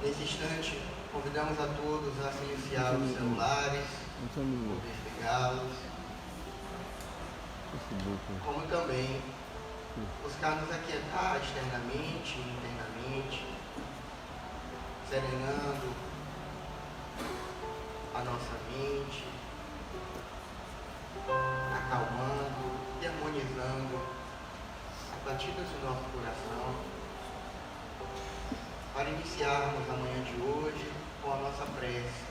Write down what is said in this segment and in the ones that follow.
Nesse instante, convidamos a todos a silenciar os celulares, ou desligá-los, como também buscar nos aquietar externamente e internamente, serenando a nossa mente, acalmando e harmonizando as batidas do nosso coração, para iniciarmos a manhã de hoje com a nossa prece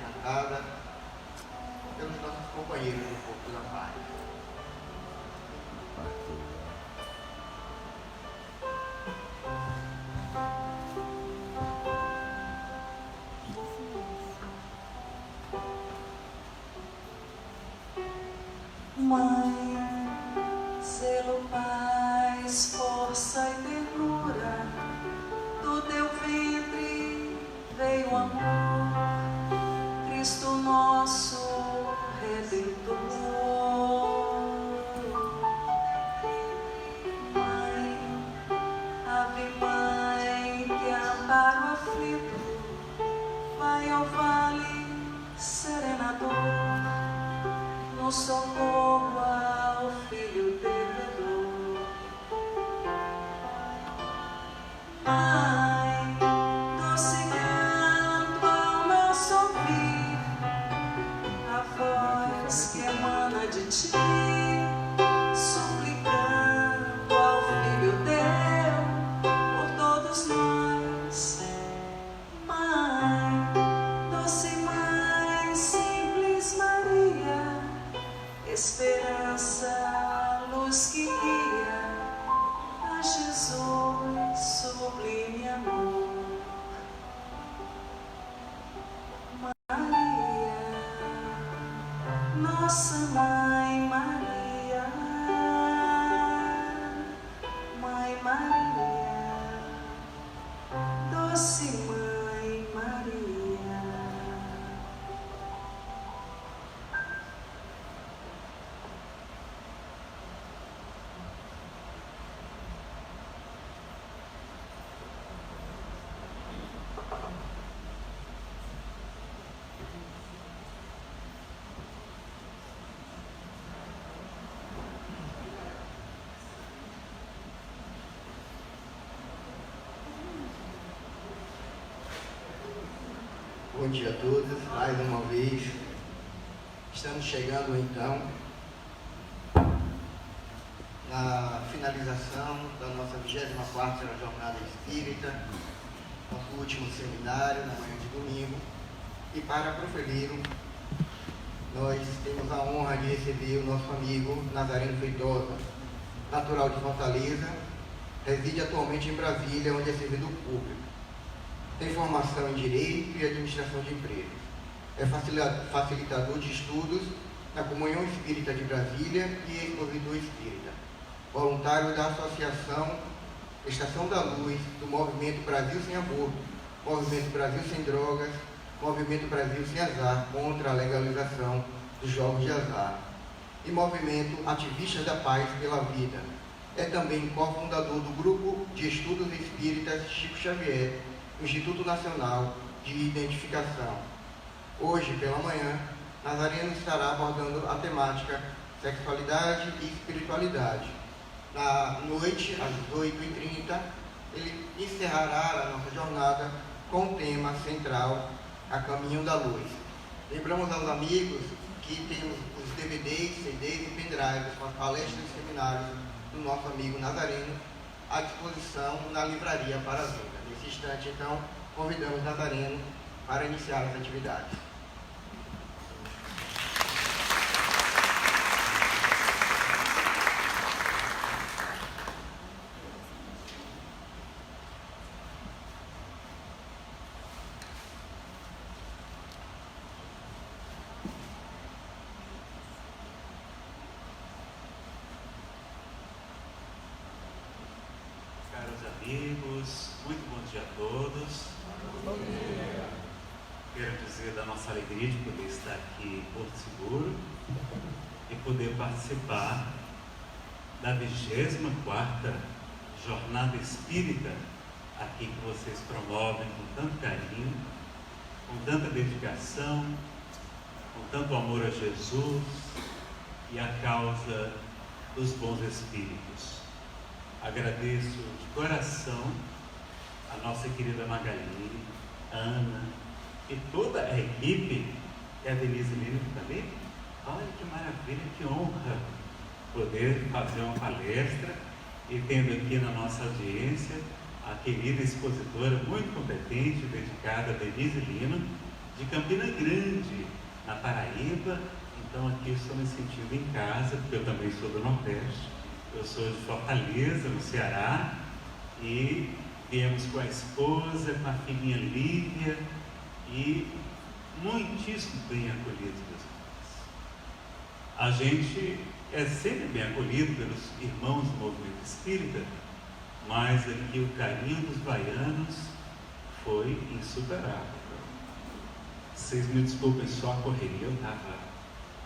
cantada pelos nossos companheiros do Corpo da Paz. Mãe, zelo, paz, força e ternura, do teu ventre veio amor, Cristo nosso Redentor. Mãe, Ave Mãe, que ampara o aflito, vai ao vale serenador, no socorro ao Filho devedor. Mãe, doce canto ao nosso ouvir, a voz que emana de ti, suplicando ao Filho teu por todos nós. Mãe, doce Mãe, simples Maria, esperança, luz que guia a Jesus, sublime amor. Maria, nossa Mãe Maria, Mãe Maria, doce Mãe Maria. Bom dia a todos, mais uma vez. Estamos chegando então na finalização da nossa 24ª Jornada Espírita, nosso último seminário na manhã de domingo. E para proferi-lo, nós temos a honra de receber o nosso amigo Nazareno Feitosa, natural de Fortaleza, reside atualmente em Brasília, onde é servidor público. Tem formação em Direito e Administração de Empresas. É facilitador de estudos na Comunhão Espírita de Brasília e expositor espírita. Voluntário da Associação Estação da Luz, do Movimento Brasil Sem Aborto, Movimento Brasil Sem Drogas, Movimento Brasil Sem Azar, contra a legalização dos jogos de azar, e Movimento Ativistas da Paz pela Vida. É também cofundador do Grupo de Estudos Espíritas Chico Xavier, Instituto Nacional de Identificação. Hoje, pela manhã, Nazareno estará abordando a temática Sexualidade e Espiritualidade. Na noite, às 18h30, ele encerrará a nossa jornada com o tema central, A Caminho da Luz. Lembramos aos amigos que temos os DVDs, CDs e pendrives com as palestras e seminários do nosso amigo Nazareno à disposição na livraria para venda. Nesse instante, então, convidamos Nazareno para iniciar as atividades. Amigos, muito bom dia a todos. Bom dia. Quero dizer da nossa alegria de poder estar aqui em Porto Seguro e poder participar da 24ª Jornada Espírita aqui que vocês promovem com tanto carinho, com tanta dedicação, com tanto amor a Jesus e a causa dos bons espíritos. Agradeço de coração a nossa querida Magali, Ana e toda a equipe, e a Denise Lino que está ali. Olha que maravilha, que honra poder fazer uma palestra e tendo aqui na nossa audiência a querida expositora muito competente, dedicada, Denise Lino, de Campina Grande, na Paraíba. Então aqui estou me sentindo em casa, porque eu também sou do Nordeste. Eu sou de Fortaleza, no Ceará, e viemos com a esposa, com a filhinha Lívia, e muitíssimo bem acolhidos, meus irmãos. A gente é sempre bem acolhido pelos irmãos do movimento espírita, mas aqui o carinho dos baianos foi insuperável. Vocês me desculpem só a correria, eu estava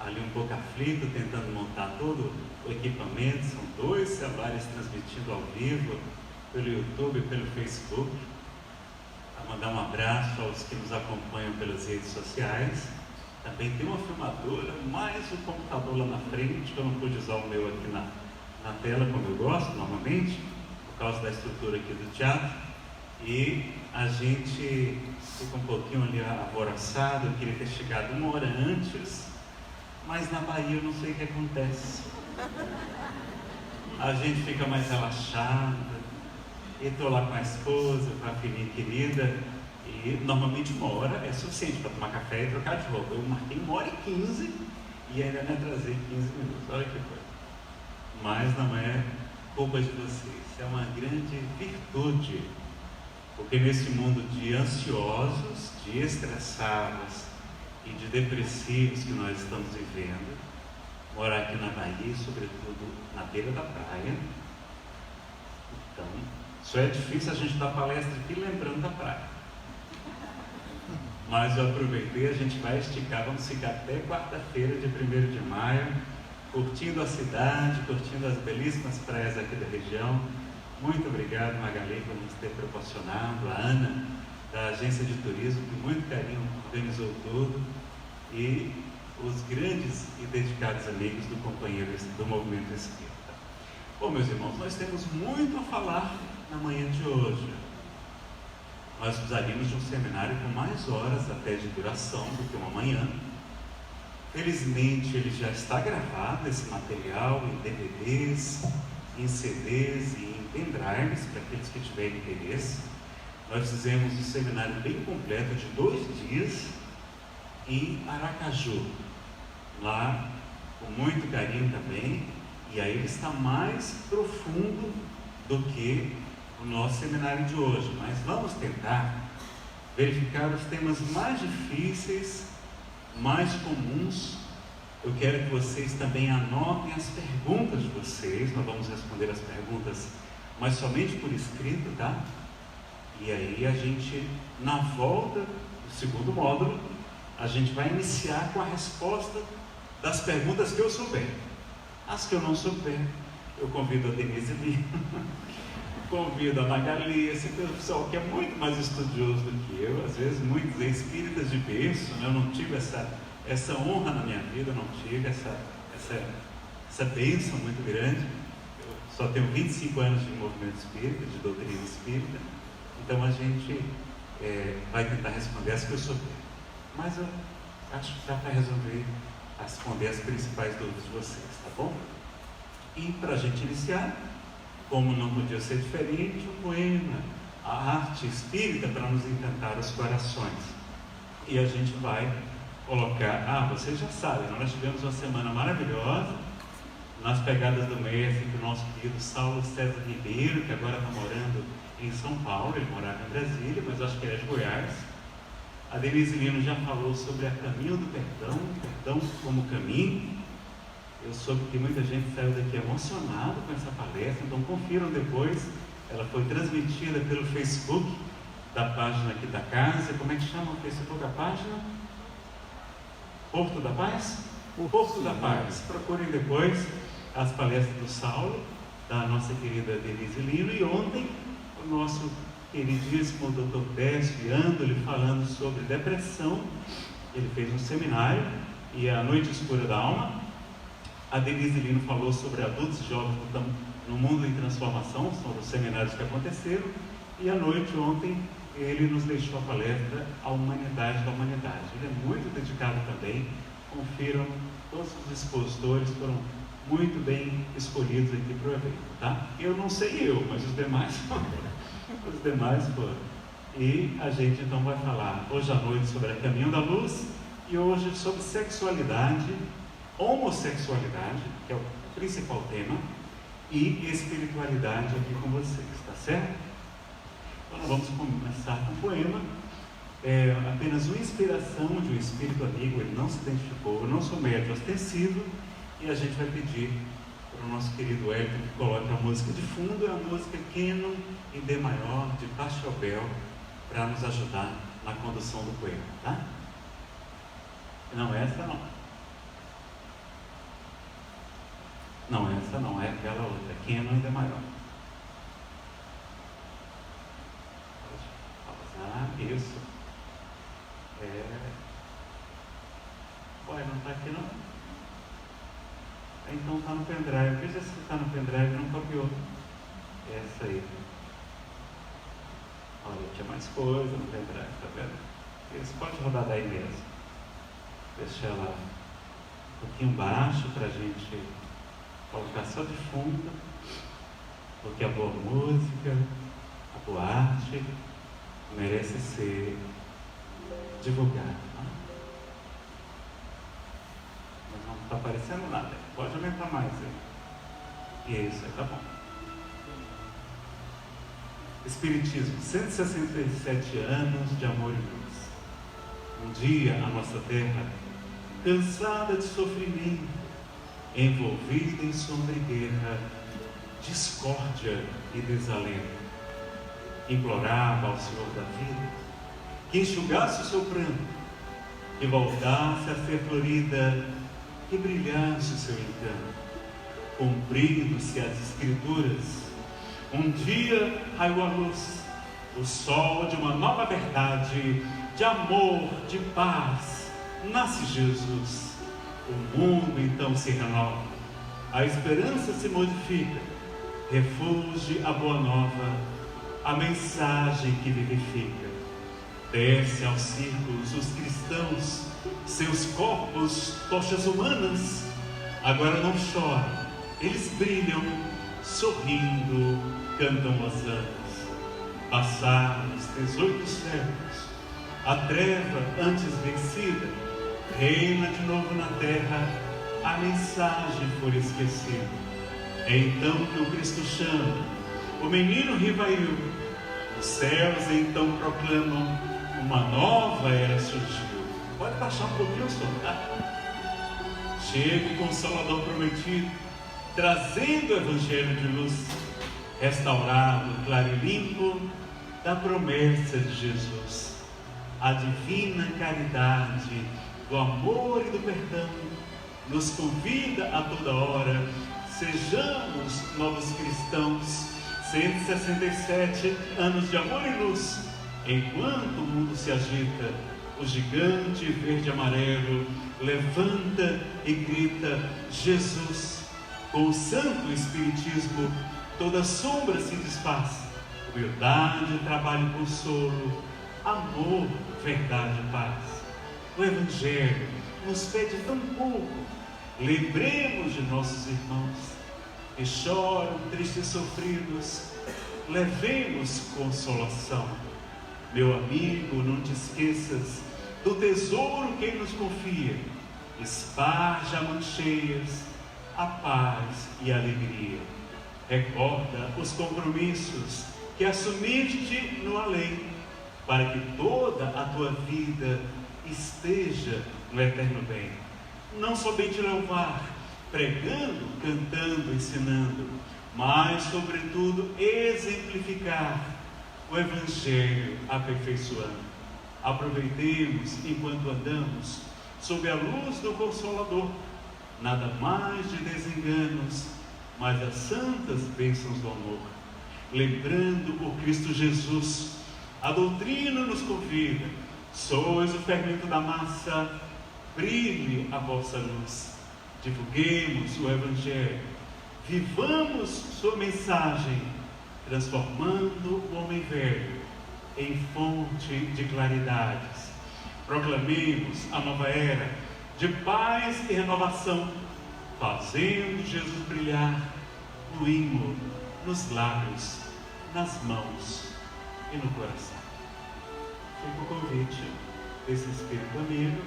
ali um pouco aflito, tentando montar todo o equipamento. São 2 celulares transmitindo ao vivo pelo YouTube e pelo Facebook. A mandar um abraço aos que nos acompanham pelas redes sociais. Também tem uma filmadora, mais o computador lá na frente, que eu não pude usar o meu aqui na tela como eu gosto normalmente, por causa da estrutura aqui do teatro. E a gente fica um pouquinho ali alvoroçado. Eu queria ter chegado 1 hora antes, mas na Bahia eu não sei o que acontece. A gente fica mais relaxado. E estou lá com a esposa, com a filhinha querida, e normalmente 1 hora é suficiente para tomar café e trocar de roupa. Eu marquei 1h15 e ainda me atrasei 15 minutos. Olha que coisa. Mas não é culpa de vocês, é uma grande virtude, porque nesse mundo de ansiosos, de estressados e de depressivos que nós estamos vivendo, morar aqui na Bahia, sobretudo na beira da praia, então só é difícil a gente dar palestra aqui lembrando da praia. Mas eu aproveitei, a gente vai esticar, vamos ficar até quarta-feira de 1º de maio, curtindo a cidade, curtindo as belíssimas praias aqui da região. Muito obrigado, Magali, por nos ter proporcionado, a Ana, da agência de turismo, que muito carinho organizou tudo, e os grandes e dedicados amigos do companheiro do movimento espírita. Bom, meus irmãos, nós temos muito a falar na manhã de hoje. Nós precisaríamos de um seminário com mais horas até de duração do que uma manhã. Felizmente ele já está gravado, esse material, em DVDs, em CDs e em pendrives, para aqueles que tiverem interesse. Nós fizemos um seminário bem completo de 2 dias em Aracaju, lá com muito carinho também, e aí ele está mais profundo do que o nosso seminário de hoje, mas vamos tentar verificar os temas mais difíceis, mais comuns. Eu quero que vocês também anotem as perguntas de vocês. Nós vamos responder as perguntas, mas somente por escrito, tá? E aí a gente, na volta do 2º módulo, a gente vai iniciar com a resposta das perguntas que eu souber. As que eu não souber, eu convido a Denise Lima, convido a Magali, esse pessoal que é muito mais estudioso do que eu, às vezes muitos espíritas de berço, né? Eu não tive essa honra na minha vida, não tive essa bênção muito grande. Eu só tenho 25 anos de movimento espírita, de doutrina espírita, então a gente vai tentar responder as que eu souber. Mas eu acho que dá para responder as principais dúvidas de vocês, tá bom? E para a gente iniciar, como não podia ser diferente, o poema, a arte espírita para nos encantar os corações. E a gente vai colocar, vocês já sabem, nós tivemos uma semana maravilhosa, nas pegadas do mestre, que o nosso querido Saulo César Ribeiro, que agora está morando em São Paulo, ele morava em Brasília, mas acho que ele é de Goiás. A Denise Lino já falou sobre a caminho do perdão, perdão como caminho. Eu soube que muita gente saiu daqui emocionado com essa palestra, então confiram depois. Ela foi transmitida pelo Facebook da página aqui da casa. Como é que chama o Facebook da página? Porto da Paz? Porto da Paz. Procurem depois as palestras do Saulo, da nossa querida Denise Lino, e ontem o nosso queridíssimo Dr. Décio Iandoli falando sobre depressão. Ele fez um seminário, e a Noite Escura da Alma. A Denise Lino falou sobre adultos e jovens no mundo em transformação, são os seminários que aconteceram. E à noite, ontem, ele nos deixou a palestra A Humanidade da Humanidade. Ele é muito dedicado também. Confiram, todos os expositores foram muito bem escolhidos aqui para o evento, tá? Eu não sei mas os demais foram. E a gente então vai falar hoje à noite sobre a Caminho da Luz e hoje sobre sexualidade, homossexualidade, que é o principal tema, e espiritualidade aqui com vocês, tá certo? Então nós vamos começar com um poema, apenas uma inspiração de um espírito amigo. Ele não se identificou, eu não sou médium ostensivo, e a gente vai pedir para o nosso querido Elton que coloque a música de fundo, é a música Canon em D maior, de Pachelbel, para nos ajudar na condução do poema, tá? Não, essa não. Não, essa não, é aquela outra, Canon em D maior. Pode pausar, isso. Ué, não está aqui não? Então está no pendrive. Veja se está no pendrive, não copiou. Essa aí. Olha, tinha mais coisa no pendrive, tá vendo? Isso pode rodar daí mesmo. Deixa ela um pouquinho baixo para a gente colocar só de fundo, porque a boa música, a boa arte merece ser divulgada. Mas não está aparecendo nada. Pode aumentar mais aí. Isso, tá bom. Espiritismo, 167 anos de amor e luz. Um dia a nossa terra, cansada de sofrimento, envolvida em sombra e guerra, discórdia e desalento, implorava ao Senhor da vida que enxugasse o seu pranto, que voltasse a ser florida, que brilhasse o seu encanto. Cumprindo-se as escrituras, um dia raiou a luz, o sol de uma nova verdade, de amor, de paz. Nasce Jesus, o mundo então se renova, a esperança se modifica, refugie a boa nova, a mensagem que vivifica. Desce aos círculos os cristãos, seus corpos, tochas humanas, agora não choram, eles brilham, sorrindo, cantam hosanas. Passaram os 18 séculos, a treva antes vencida, reina de novo na terra, a mensagem for esquecida. É então que o Cristo chama, o menino rivaiu, os céus então proclamam, uma nova era surgiu. Pode baixar um pouquinho o som, tá? Chega o Consolador prometido, trazendo o Evangelho de luz, restaurado, claro e limpo, da promessa de Jesus. A divina caridade, do amor e do perdão, nos convida a toda hora, sejamos novos cristãos. 167 anos de amor e luz, enquanto o mundo se agita, o gigante verde e amarelo levanta e grita: Jesus. Com o santo Espiritismo, toda sombra se desfaz. Humildade, trabalho e consolo, amor, verdade e paz. O Evangelho nos pede tão pouco. Lembremos de nossos irmãos que choram, tristes e sofridos. Levemos consolação. Meu amigo, não te esqueças do tesouro que Ele nos confia. Esparja mãos cheias a paz e a alegria. Recorda os compromissos que assumiste no além, para que toda a tua vida esteja no eterno bem. Não somente louvar, pregando, cantando, ensinando, mas sobretudo exemplificar o Evangelho aperfeiçoando. Aproveitemos enquanto andamos sob a luz do Consolador, nada mais de desenganos, mas as santas bênçãos do amor. lembrando por Cristo Jesus. A doutrina nos convida: sois o fermento da massa, brilhe a vossa luz. Divulguemos o Evangelho, vivamos sua mensagem, transformando o homem velho em fonte de claridades. Proclamemos a nova era de paz e renovação, fazendo Jesus brilhar no ímã, nos lábios, nas mãos e no coração. Fica o convite desse Espírito amigo,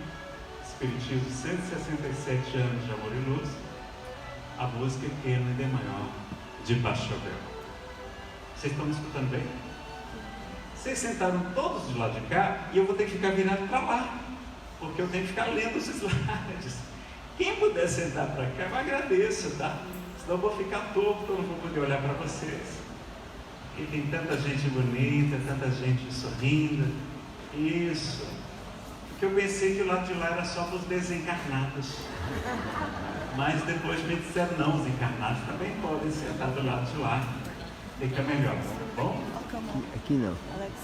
Espiritismo 167 anos de amor e luz, a música pequena e de maior de Pachelbel. Vocês estão me escutando bem? Vocês sentaram todos do lado de cá e eu vou ter que ficar virado para lá, porque eu tenho que ficar lendo os slides. Quem puder sentar para cá, eu agradeço, tá? Senão eu vou ficar torto, eu não vou poder olhar para vocês. E tem tanta gente bonita, tanta gente sorrindo. Isso. Porque eu pensei que o lado de lá era só para os desencarnados. Mas depois me disseram, não, os encarnados também podem sentar do lado de lá. Fica melhor, tá bom? Aqui não.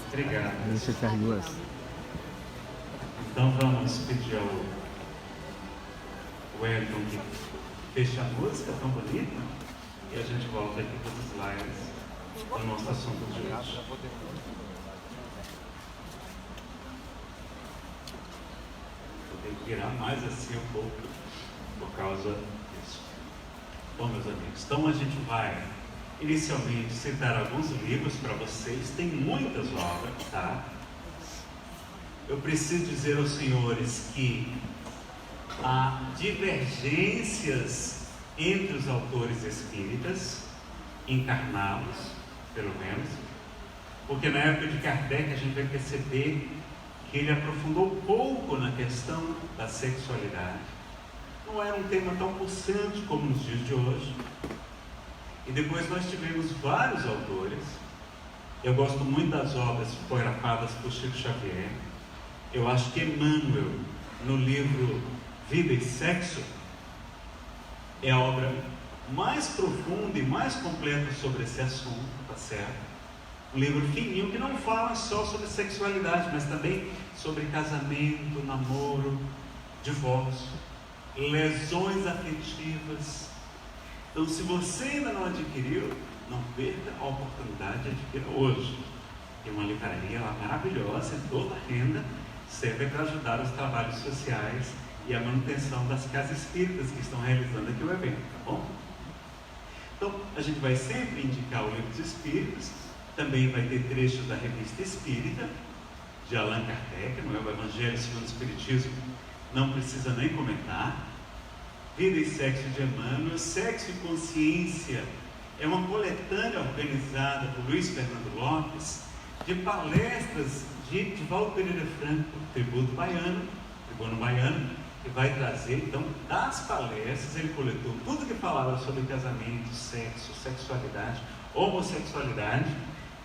Obrigado. Deixa eu ficar duas. Então vamos pedir ao Wellington que feche a música tão bonita e a gente volta aqui para os slides do nosso assunto de hoje. Vou ter que virar mais assim um pouco por causa disso. Bom, meus amigos, então a gente vai inicialmente citar alguns livros para vocês. Tem muitas obras, tá? Eu preciso dizer aos senhores que há divergências entre os autores espíritas, encarnados, pelo menos, porque na época de Kardec a gente vai perceber que ele aprofundou pouco na questão da sexualidade. Não era um tema tão pulsante como nos dias de hoje. E depois nós tivemos vários autores. Eu gosto muito das obras fotografadas por Chico Xavier. Eu acho que Emmanuel, no livro Vida e Sexo, é a obra mais profunda e mais completa sobre esse assunto, tá certo? Um livro fininho que não fala só sobre sexualidade, mas também sobre casamento, namoro, divórcio, lesões afetivas. Então, se você ainda não adquiriu, não perca a oportunidade de adquirir hoje. Tem uma livraria lá maravilhosa, toda a renda serve para ajudar os trabalhos sociais e a manutenção das casas espíritas que estão realizando aqui o evento, tá bom? Então, a gente vai sempre indicar o livro dos Espíritos, também vai ter trechos da Revista Espírita, de Allan Kardec, não é? O Evangelho segundo o Espiritismo, não precisa nem comentar. Vida e Sexo de Emmanuel, Sexo e Consciência, é uma coletânea organizada por Luiz Fernando Lopes, de palestras de Divaldo Pereira Franco, tribuno baiano, que vai trazer, então, das palestras, ele coletou tudo que falava sobre casamento, sexo, sexualidade, homossexualidade,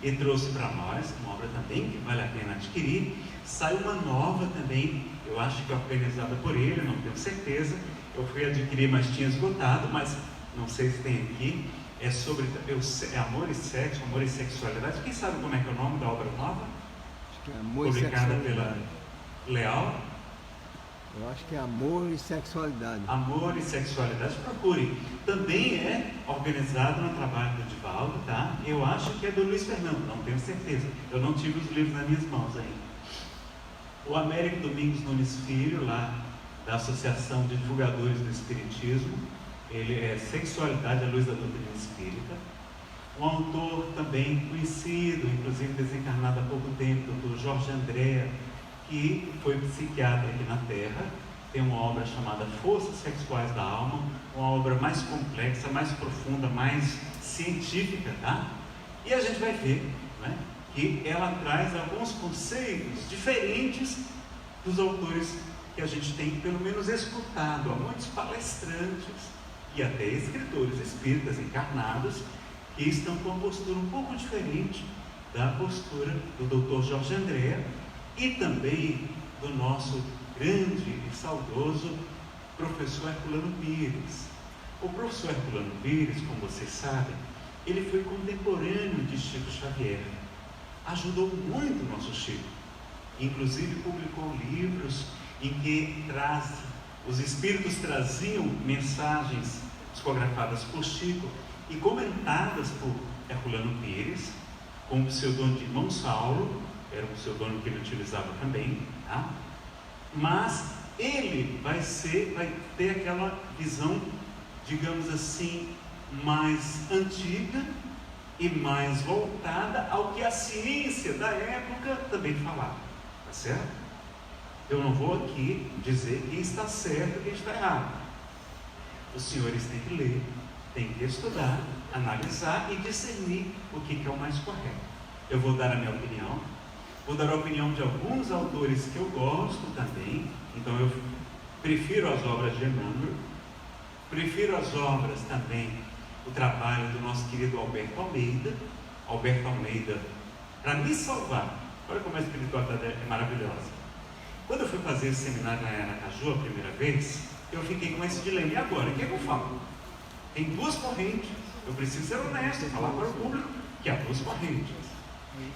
e trouxe para nós uma obra também que vale a pena adquirir. Sai uma nova também, eu acho que é organizada por ele, não tenho certeza, eu fui adquirir, mas tinha esgotado, mas não sei se tem aqui, é sobre amor e sexo, amor e sexualidade. Quem sabe como é que é o nome da obra nova? Acho que é Amor e Publicada pela Sexualidade. Leal. Eu acho que é Amor e Sexualidade. Amor e Sexualidade, procure. Também é organizado no trabalho do Divaldo, tá? Eu acho que é do Luiz Fernando, não tenho certeza. Eu não tive os livros nas minhas mãos ainda. O Américo Domingos Nunes Filho, lá da Associação de Divulgadores do Espiritismo, ele é Sexualidade à Luz da Doutrina Espírita. Um autor também conhecido, inclusive desencarnado há pouco tempo, do Jorge Andréa, que foi psiquiatra aqui na Terra, tem uma obra chamada Forças Sexuais da Alma, uma obra mais complexa, mais profunda, mais científica, tá? E a gente vai ver, né, que ela traz alguns conceitos diferentes dos autores que a gente tem, pelo menos, escutado, há muitos palestrantes e até escritores espíritas encarnados que estão com uma postura um pouco diferente da postura do Dr. Jorge Andréa e também do nosso grande e saudoso professor Herculano Pires. O professor Herculano Pires, como vocês sabem, Ele foi contemporâneo de Chico Xavier, ajudou muito o nosso Chico, inclusive publicou livros em que os espíritos traziam mensagens psicografadas por Chico e comentadas por Herculano Pires, com o pseudônimo de Irmão Saulo, era um pseudônimo que ele utilizava também, tá? Mas ele vai ter aquela visão, digamos assim, mais antiga e mais voltada ao que a ciência da época também falava, tá certo? Eu não vou aqui dizer quem está certo e quem está errado. Os senhores têm que ler, têm que estudar, analisar e discernir o que é o mais correto. Eu vou dar a minha opinião, vou dar a opinião de alguns autores que eu gosto também. Então eu prefiro as obras de Emmanuel, prefiro as obras também, o trabalho do nosso querido Alberto Almeida. Alberto Almeida, para me salvar, olha como a espiritualidade é maravilhosa. Quando eu fui fazer esse seminário na Aracaju a primeira vez, eu fiquei com esse dilema: e agora? O que é que eu falo? Tem duas correntes, eu preciso ser honesto e falar para o público que há duas correntes.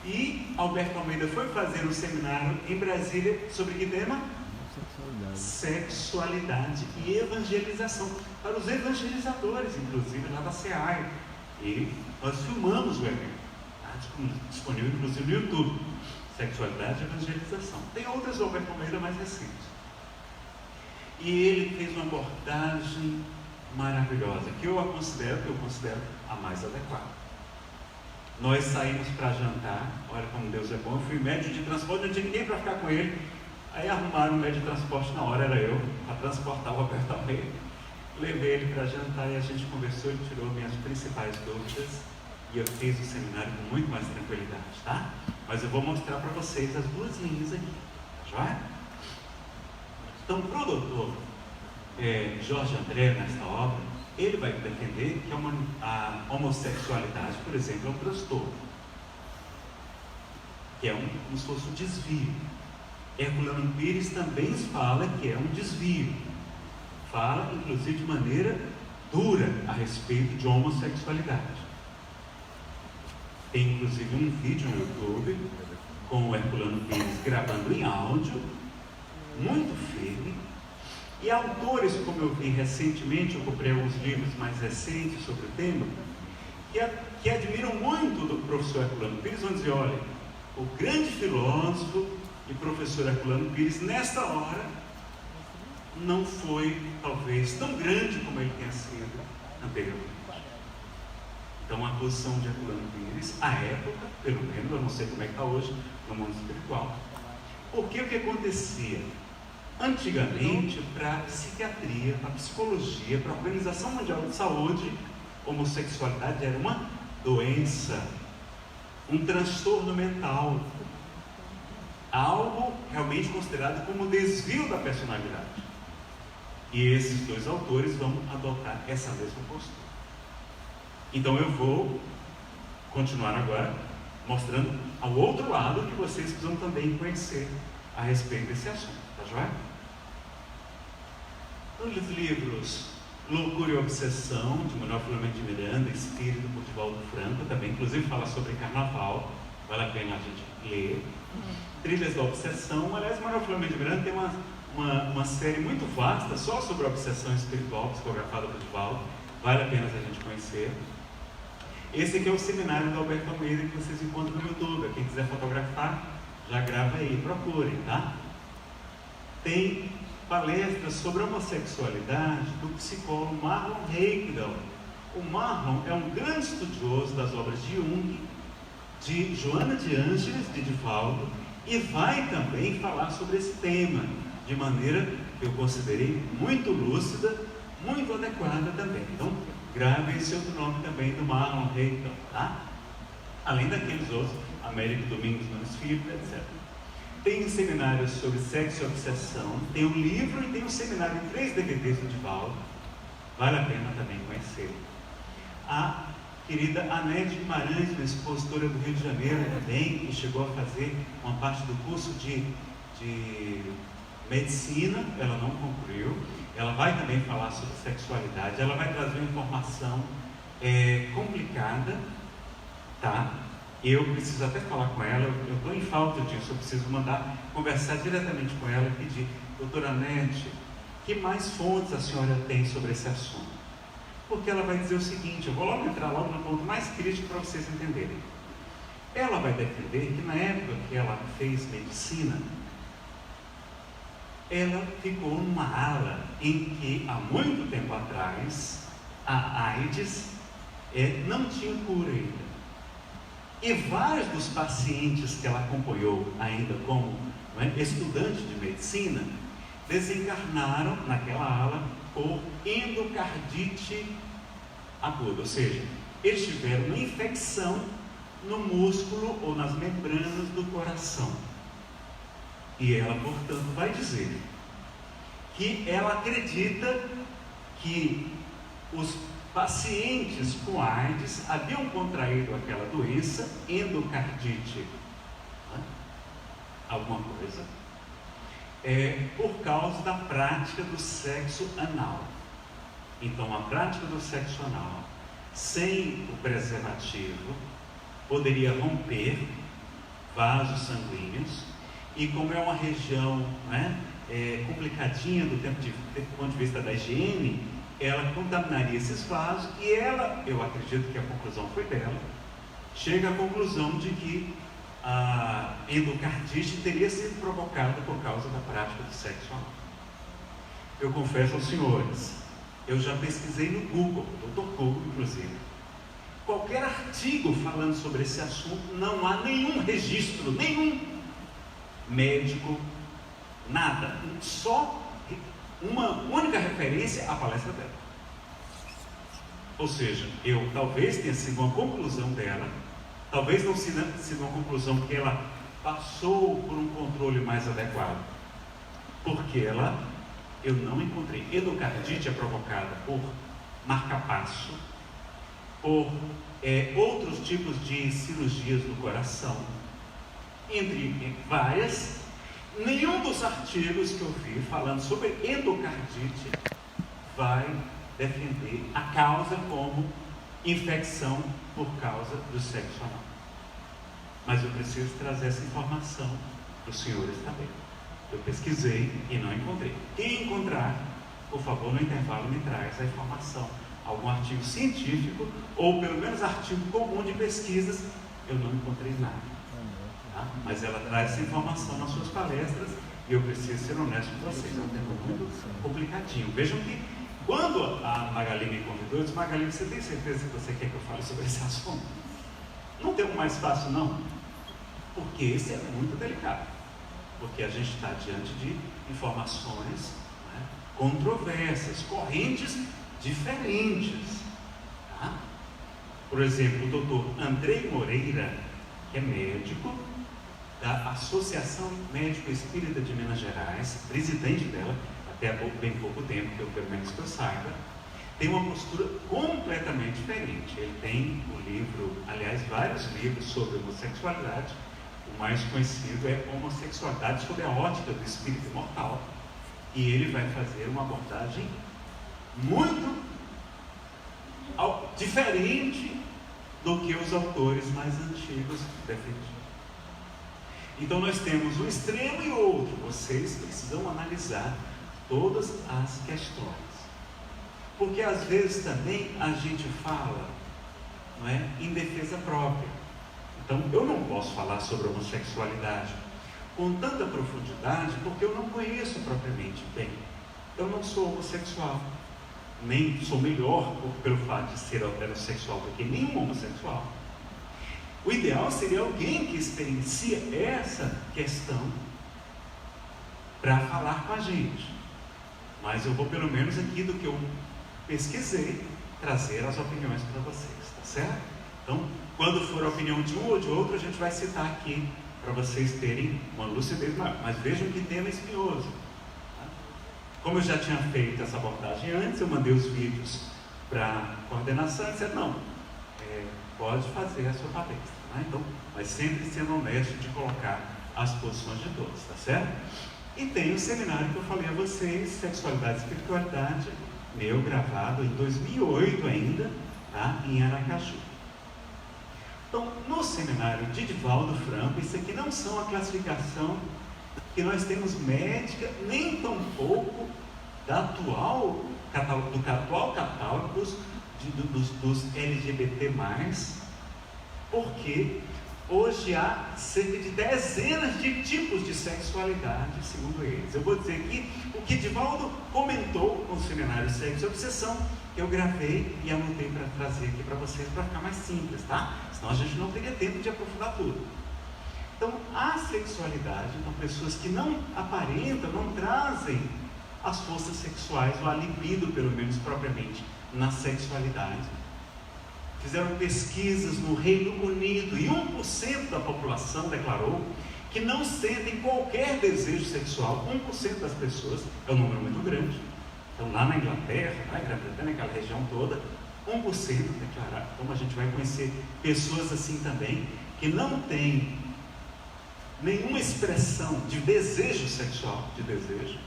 E Alberto Almeida foi fazer um seminário em Brasília sobre que tema? Sexualidade e evangelização, para os evangelizadores, inclusive lá da SEAI. E nós filmamos o evento, está disponível inclusive no YouTube. Sexualidade e evangelização. Tem outras do Alberto Almeida mais recentes. E ele fez uma abordagem maravilhosa, que eu considero a mais adequada. Nós saímos para jantar, olha como Deus é bom. Eu fui médio de transporte, não tinha ninguém para ficar com ele. Aí arrumaram um médio de transporte na hora, era eu, para transportar o Alberto Almeida. Levei ele para jantar e a gente conversou, ele tirou minhas principais dúvidas e eu fiz o seminário com muito mais tranquilidade, tá? Mas eu vou mostrar para vocês as duas linhas aqui, tá joia? Então, para o doutor Jorge André, nesta obra, ele vai defender que a homossexualidade, por exemplo, é um transtorno, que é como se fosse um desvio. Herculano Pires também fala que é um desvio, fala inclusive de maneira dura a respeito de homossexualidade. Tem inclusive um vídeo no YouTube com o Herculano Pires gravando em áudio, muito firme. E autores, como eu vi recentemente, eu comprei alguns livros mais recentes sobre o tema, que admiram muito do professor Herculano Pires, vão dizer: olha, o grande filósofo e professor Herculano Pires, nesta hora, não foi talvez tão grande como ele tenha sido anteriormente. Então a posição de Herculano Pires, à época, pelo menos, eu não sei como é que está hoje no mundo espiritual. Porque o que acontecia? Antigamente, para a psiquiatria, para a psicologia, para a Organização Mundial de Saúde, homossexualidade era uma doença, um transtorno mental, algo realmente considerado como desvio da personalidade. E esses dois autores vão adotar essa mesma postura. Então eu vou continuar agora mostrando ao outro lado que vocês precisam também conhecer a respeito desse assunto, tá joia? Nos livros Loucura e Obsessão, de Manuel Filomeno de Miranda, Espírito, por Divaldo Franco, também inclusive fala sobre carnaval, vale a pena a gente ler. Trilhas da Obsessão, aliás, Manuel Filomeno de Miranda tem uma série muito vasta só sobre a obsessão espiritual, psicografada por Divaldo, vale a pena a gente conhecer. Esse aqui é o seminário do Alberto Almeida que vocês encontram no YouTube. Quem quiser fotografar, já grava aí, procurem, tá? Tem palestras sobre a homossexualidade do psicólogo Marlon Reikdal. O Marlon é um grande estudioso das obras de Jung, de Joana de Ângeles, de Divaldo, e vai também falar sobre esse tema, de maneira que eu considerei muito lúcida, muito adequada também. Então, grave esse outro nome também do Marlon Reikdal, tá? Além daqueles outros, Américo Domingos no Espírito, etc. Tem seminários sobre sexo e obsessão, tem um livro e tem um seminário em 3 DVDs do Divaldo, vale a pena também conhecer. A querida Anete Guimarães, uma expositora do Rio de Janeiro também, que chegou a fazer uma parte do curso de medicina, ela não concluiu. Ela vai também falar sobre sexualidade, ela vai trazer uma informação complicada, tá? Eu preciso até falar com ela, eu estou em falta disso, eu preciso mandar conversar diretamente com ela e pedir: doutora Nete, que mais fontes a senhora tem sobre esse assunto? Porque ela vai dizer o seguinte, eu vou logo entrar logo no ponto mais crítico para vocês entenderem. Ela vai defender que na época que ela fez medicina, ela ficou numa ala em que há muito tempo atrás a AIDS não tinha cura ainda. E vários dos pacientes que ela acompanhou ainda como estudante de medicina desencarnaram naquela ala por endocardite aguda, ou seja, eles tiveram uma infecção no músculo ou nas membranas do coração. E ela, portanto, vai dizer que ela acredita que os pacientes com AIDS haviam contraído aquela doença, endocardite, alguma coisa, por causa da prática do sexo anal. Então, a prática do sexo anal sem o preservativo poderia romper vasos sanguíneos, e como é uma região complicadinha do ponto de vista da higiene, ela contaminaria esses vasos, e ela, eu acredito que a conclusão foi dela, chega à conclusão de que a endocardite teria sido provocada por causa da prática do sexo anal. Eu confesso aos senhores, eu já pesquisei no Google, Dr. Google inclusive, qualquer artigo falando sobre esse assunto, não há nenhum registro, nenhum médico, nada, só uma única referência à palestra dela. Ou seja, talvez tenha sido uma conclusão dela, talvez não tenha sido uma conclusão que ela passou por um controle mais adequado, porque eu não encontrei. Endocardite é provocada por marca-passo, por outros tipos de cirurgias do coração, entre várias. Nenhum dos artigos que eu vi falando sobre endocardite vai defender a causa como infecção por causa do sexo anal. Mas eu preciso trazer essa informação para os senhores também. Eu pesquisei e não encontrei. Quem encontrar, por favor, no intervalo me traz a informação, algum artigo científico ou pelo menos artigo comum de pesquisas. Eu não encontrei nada. Tá? Mas ela traz essa informação nas suas palestras e eu preciso ser honesto com vocês. É um tema muito complicadinho. Vejam que quando a Magali me convidou, eu disse: Magali, você tem certeza que você quer que eu fale sobre esse assunto? Não tem um mais fácil não, porque esse é muito delicado, porque a gente está diante de informações controversas, correntes diferentes, tá? Por exemplo, o doutor Andrei Moreira, que é médico da Associação Médico Espírita de Minas Gerais, presidente dela, até há bem pouco tempo, pelo menos que eu saiba, tem uma postura completamente diferente. Ele tem um livro, aliás, vários livros sobre homossexualidade. O mais conhecido é Homossexualidade sob a ótica do espírito imortal. E ele vai fazer uma abordagem muito diferente do que os autores mais antigos defendiam. Então nós temos um extremo e outro. Vocês precisam analisar todas as questões, porque às vezes também a gente fala, em defesa própria. Então eu não posso falar sobre homossexualidade com tanta profundidade, porque eu não conheço propriamente bem. Eu não sou homossexual, nem sou melhor pelo fato de ser heterossexual do que nenhum homossexual. O ideal seria alguém que experiencia essa questão para falar com a gente. Mas eu vou, pelo menos aqui do que eu pesquisei, trazer as opiniões para vocês, tá certo? Então, quando for a opinião de um ou de outro, a gente vai citar aqui para vocês terem uma lucidez maior. Mas vejam que tema espinhoso. Tá? Como eu já tinha feito essa abordagem antes, eu mandei os vídeos para a coordenação e disseram: não, pode fazer a sua palestra. Então, mas sempre sendo honesto de colocar as posições de todos, tá certo? E tem o seminário que eu falei a vocês, Sexualidade e Espiritualidade, meu, gravado em 2008 ainda, tá? Em Aracaju. Então, no seminário de Divaldo Franco, isso aqui não são a classificação que nós temos médica, nem tampouco do atual catálogo dos LGBT+, porque hoje há cerca de dezenas de tipos de sexualidade, segundo eles. Eu vou dizer aqui o que Divaldo comentou no seminário Sexo e Obsessão, que eu gravei e anotei para trazer aqui para vocês, para ficar mais simples, tá? Senão a gente não teria tempo de aprofundar tudo. Então, a sexualidade, então, pessoas que não aparentam, não trazem as forças sexuais, ou a libido, pelo menos propriamente, na sexualidade. Fizeram pesquisas no Reino Unido e 1% da população declarou que não sentem qualquer desejo sexual. 1% das pessoas, é um número muito grande. Então, lá na Inglaterra, na Grã-Bretanha, naquela região toda, 1% declararam. Então, a gente vai conhecer pessoas assim também, que não têm nenhuma expressão de desejo sexual, de desejo.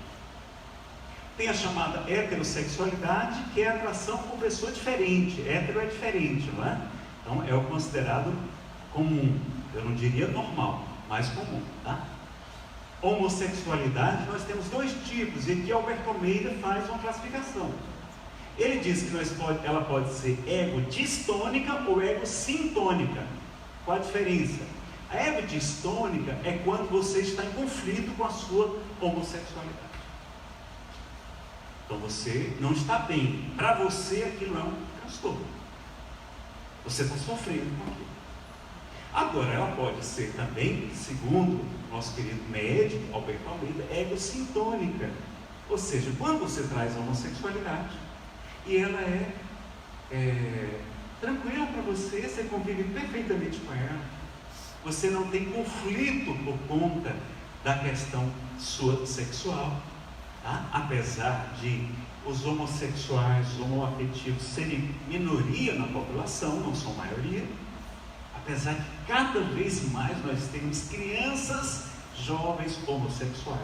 Tem a chamada heterossexualidade, que é a atração por pessoa diferente. Hétero é diferente, não é? Então é o considerado comum. Eu não diria normal, mas comum, tá? Homossexualidade, nós temos dois tipos, e aqui Alberto Almeida faz uma classificação. Ele diz que ela pode ser ego-distônica ou ego-sintônica. Qual a diferença? A ego-distônica é quando você está em conflito com a sua homossexualidade. Então você não está bem. Para você aquilo é um transtorno. Você está sofrendo com aquilo. Agora, ela pode ser também, segundo nosso querido médico Alberto Almeida, ego-sintônica. Ou seja, quando você traz a homossexualidade e ela é tranquila para você, você convive perfeitamente com ela, você não tem conflito por conta da questão sua sexual. Tá? Apesar de os homossexuais, os homoafetivos serem minoria na população, não são maioria, apesar de cada vez mais nós temos crianças jovens homossexuais.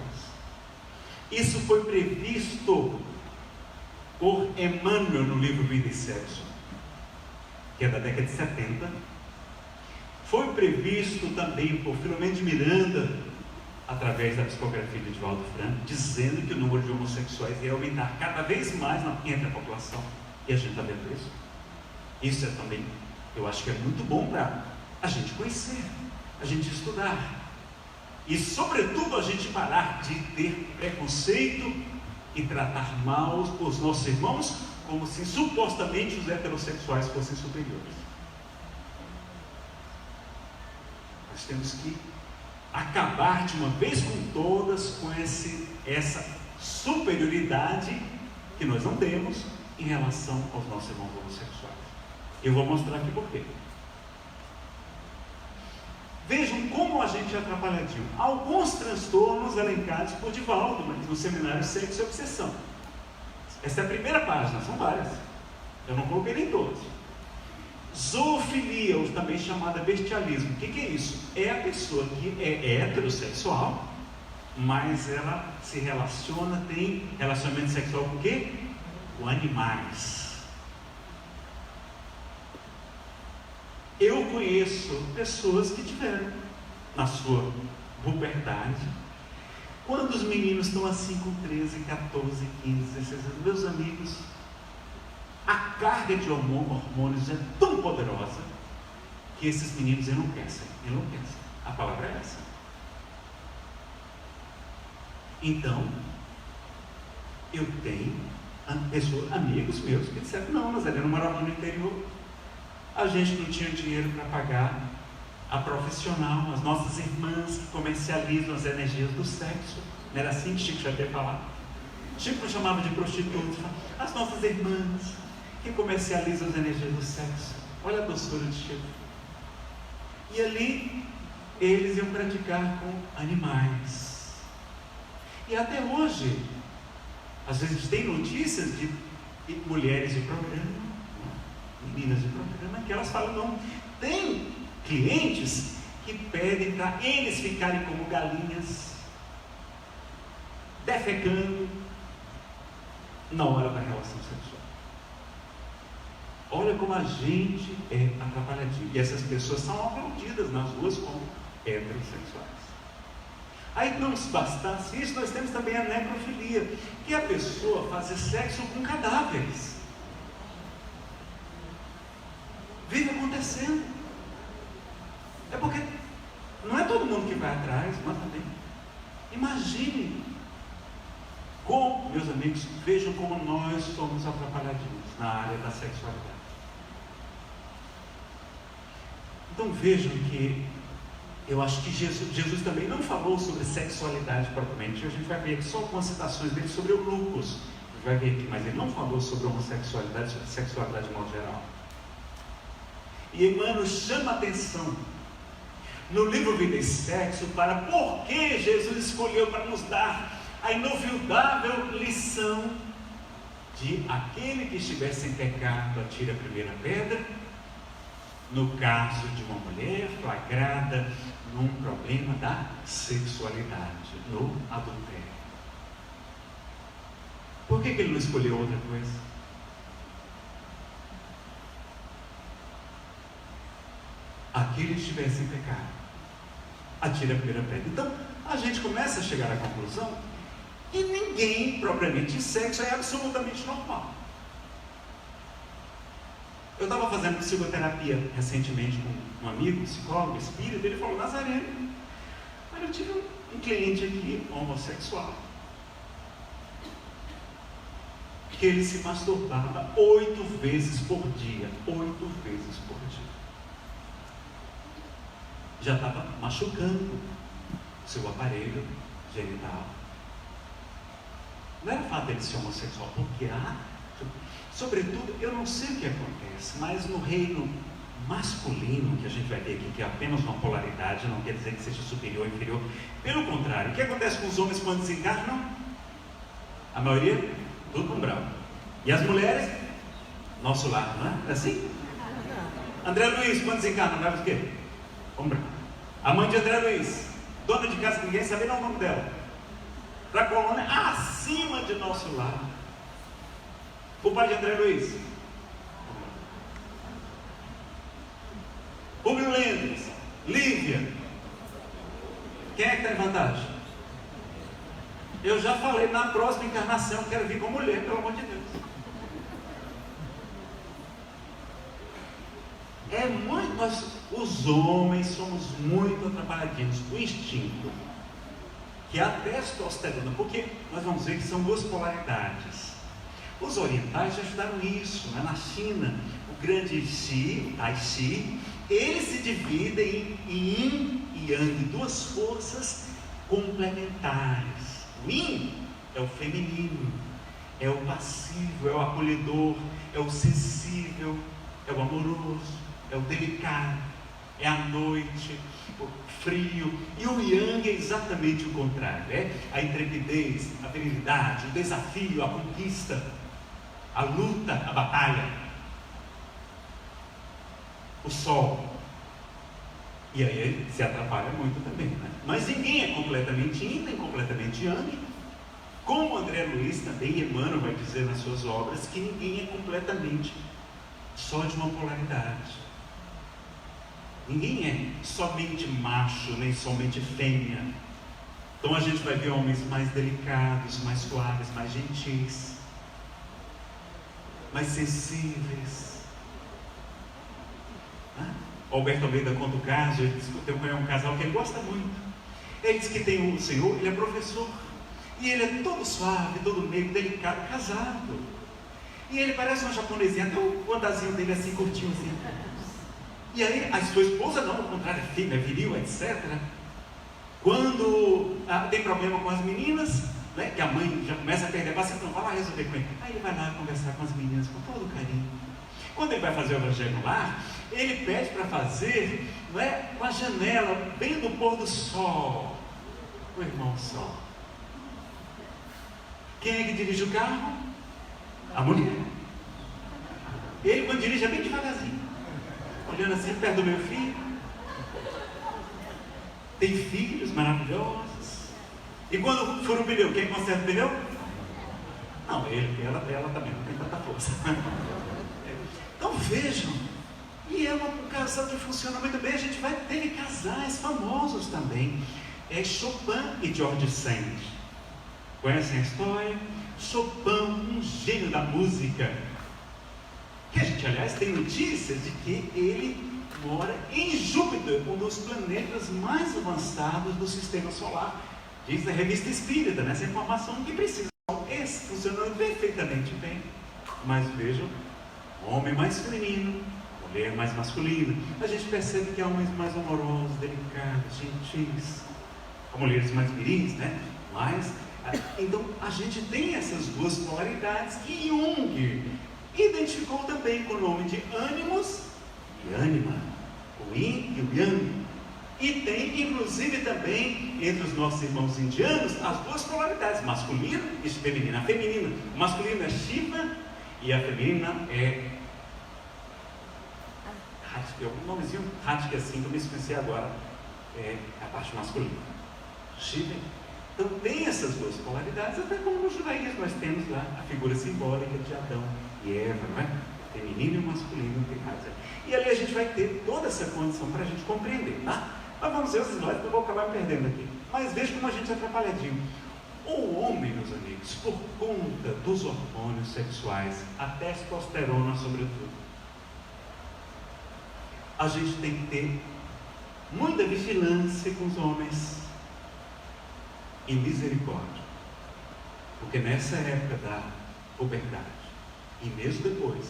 Isso foi previsto por Emmanuel no livro Vida e Sexo, que é da década de 70. Foi previsto também por Filomeno de Miranda, através da psicografia de Divaldo Franco, dizendo que o número de homossexuais ia aumentar cada vez mais entre a população. E a gente está vendo isso. Isso é também, eu acho que é muito bom para a gente conhecer, a gente estudar. E, sobretudo, a gente parar de ter preconceito e tratar mal os nossos irmãos como se supostamente os heterossexuais fossem superiores. Nós temos que acabar de uma vez com todas com essa superioridade que nós não temos em relação aos nossos irmãos homossexuais. Eu vou mostrar aqui por quê. Vejam como a gente é atrapalhadinho. Alguns transtornos elencados por Divaldo no seminário Sexo e Obsessão. Essa é a primeira página, são várias. Eu não coloquei nem todas. Zoofilia, ou também chamada bestialismo. O que é isso? É a pessoa que é heterossexual, mas ela se relaciona, tem relacionamento sexual com o quê? Com animais. Eu conheço pessoas que tiveram, na sua puberdade, quando os meninos estão assim com 13, 14, 15, 16 anos, meus amigos, a carga de hormônios é tão poderosa que esses meninos enlouquecem. A palavra é essa. Então, eu tenho amigos meus que disseram: não, nós ainda não morávamos no interior, a gente não tinha dinheiro para pagar a profissional, as nossas irmãs que comercializam as energias do sexo. Não era assim que Chico já ia falar? Chico chamava de prostitutas. As nossas irmãs que comercializam as energias do sexo. Olha a doçura de Chico. E ali eles iam praticar com animais. E até hoje, às vezes tem notícias de mulheres de programa, meninas de programa, que elas falam: não, tem clientes que pedem para eles ficarem como galinhas, defecando na hora da relação sexual. Olha como a gente é atrapalhadinho. E essas pessoas são aplaudidas nas ruas como heterossexuais. Aí não se bastasse isso, nós temos também a necrofilia, que é a pessoa fazer sexo com cadáveres. Vive acontecendo. É porque não é todo mundo que vai atrás, mas também. Imagine como, meus amigos, vejam como nós somos atrapalhadinhos na área da sexualidade. Então vejam que eu acho que Jesus também não falou sobre sexualidade propriamente. A gente vai ver aqui só algumas citações dele sobre eunucos. A gente vai ver aqui, mas ele não falou sobre homossexualidade, sobre sexualidade de modo geral. E Emmanuel chama a atenção no livro Vida e Sexo para por que Jesus escolheu para nos dar a inovidável lição de aquele que estiver sem pecado atire a primeira pedra, no caso de uma mulher flagrada num problema da sexualidade, no adultério. Por que ele não escolheu outra coisa? Aquele que estiver sem pecado atire a primeira pedra. Então a gente começa a chegar à conclusão que ninguém propriamente em sexo é absolutamente normal. Eu estava fazendo psicoterapia recentemente com um amigo, psicólogo, espírita, ele falou: Nazareno, eu tive um cliente aqui, homossexual, que ele se masturbava 8 vezes por dia. 8 vezes por dia. Já estava machucando o seu aparelho genital. Não era fato dele ser homossexual, porque sobretudo, eu não sei o que acontece, mas no reino masculino, que a gente vai ver aqui, que é apenas uma polaridade, não quer dizer que seja superior ou inferior. Pelo contrário, o que acontece com os homens quando desencarnam? A maioria, tudo com branco. E as mulheres? Nosso lar, não é? É assim? André Luiz, quando desencarna, leva o quê? Com branco. A mãe de André Luiz, dona de casa que ninguém sabe nem o nome dela, para a colônia acima de nosso lar. O pai de André Luiz, Rubio Lendes, Lívia, quem é que está em vantagem? Eu já falei, na próxima encarnação eu quero vir com mulher, pelo amor de Deus. É muito, os homens somos muito atrapalhadinhos. O instinto, que é a testosterona, porque nós vamos ver que são duas polaridades. Os orientais já estudaram isso, né? Na China, o grande Xi, o Tai Chi, eles se dividem em Yin e Yang, duas forças complementares. O Yin é o feminino, é o passivo, é o acolhedor, é o sensível, é o amoroso, é o delicado, é a noite, o frio. E o Yang é exatamente o contrário, é a intrepidez, a virilidade, o desafio, a conquista, a luta, a batalha, o sol. E aí ele se atrapalha muito também, né? Mas ninguém é completamente yin, nem completamente yang. Como André Luiz também, Emmanuel vai dizer nas suas obras, que ninguém é completamente só de uma polaridade. Ninguém é somente macho, nem somente fêmea. Então a gente vai ver homens mais delicados, mais suaves, mais gentis, mais sensíveis. O Alberto Almeida conta o caso, ele diz que tem um casal que ele gosta muito. Ele diz que tem o senhor, ele é professor, e ele é todo suave, todo meio delicado, casado. E ele parece uma japonesinha, até o andazinho dele assim, curtinho assim. E aí a sua esposa não, ao contrário, é firme, é viril, etc. Quando tem problema com as meninas, né, que a mãe já começa a perder a paciência, não vai lá resolver com ele. Aí ele vai lá conversar com as meninas com todo carinho. Quando ele vai fazer o evangelho no lar, ele pede para fazer, não é, com a janela, bem no pôr do sol. O irmão sol. Quem é que dirige o carro? A mulher. Ele, quando dirige, é bem devagarzinho, olhando assim perto do meu filho. Tem filhos maravilhosos. E quando fura o pneu, quem conserta o pneu? Não, ele, ela também não tem tanta força. Então vejam, e é um casal que funciona muito bem. A gente vai ter casais famosos também. É Chopin e George Sand. Conhecem a história? Chopin, um gênio da música, que a gente, aliás, tem notícias de que ele mora em Júpiter, um dos planetas mais avançados do sistema solar. Diz a revista Espírita, nessa informação que precisa. Esse funcionando perfeitamente bem. Mas vejam, homem mais feminino, mulher mais masculina. A gente percebe que há homens mais amorosos, delicados, gentis, há mulheres mais viris, né? Então a gente tem essas duas polaridades que Jung identificou também com o nome de ânimos e ânima, o yin e o yang. E tem inclusive também entre os nossos irmãos indianos as duas polaridades, masculino e feminina. A feminina, o masculino é Shiva e a feminina é Hatika, um nomezinho Hatika assim, que eu me esqueci agora, é a parte masculina. Shiva. Então tem essas duas polaridades, até como no judaísmo nós temos lá a figura simbólica de Adão e Eva, não é? Feminino e masculino, tem mais. E ali a gente vai ter toda essa condição para a gente compreender, tá? Mas vamos ver os slides, que eu vou acabar me perdendo aqui. Mas veja como a gente é atrapalhadinho. O homem, meus amigos, por conta dos hormônios sexuais, a testosterona sobretudo, a gente tem que ter muita vigilância com os homens e misericórdia, porque nessa época da puberdade e mesmo depois,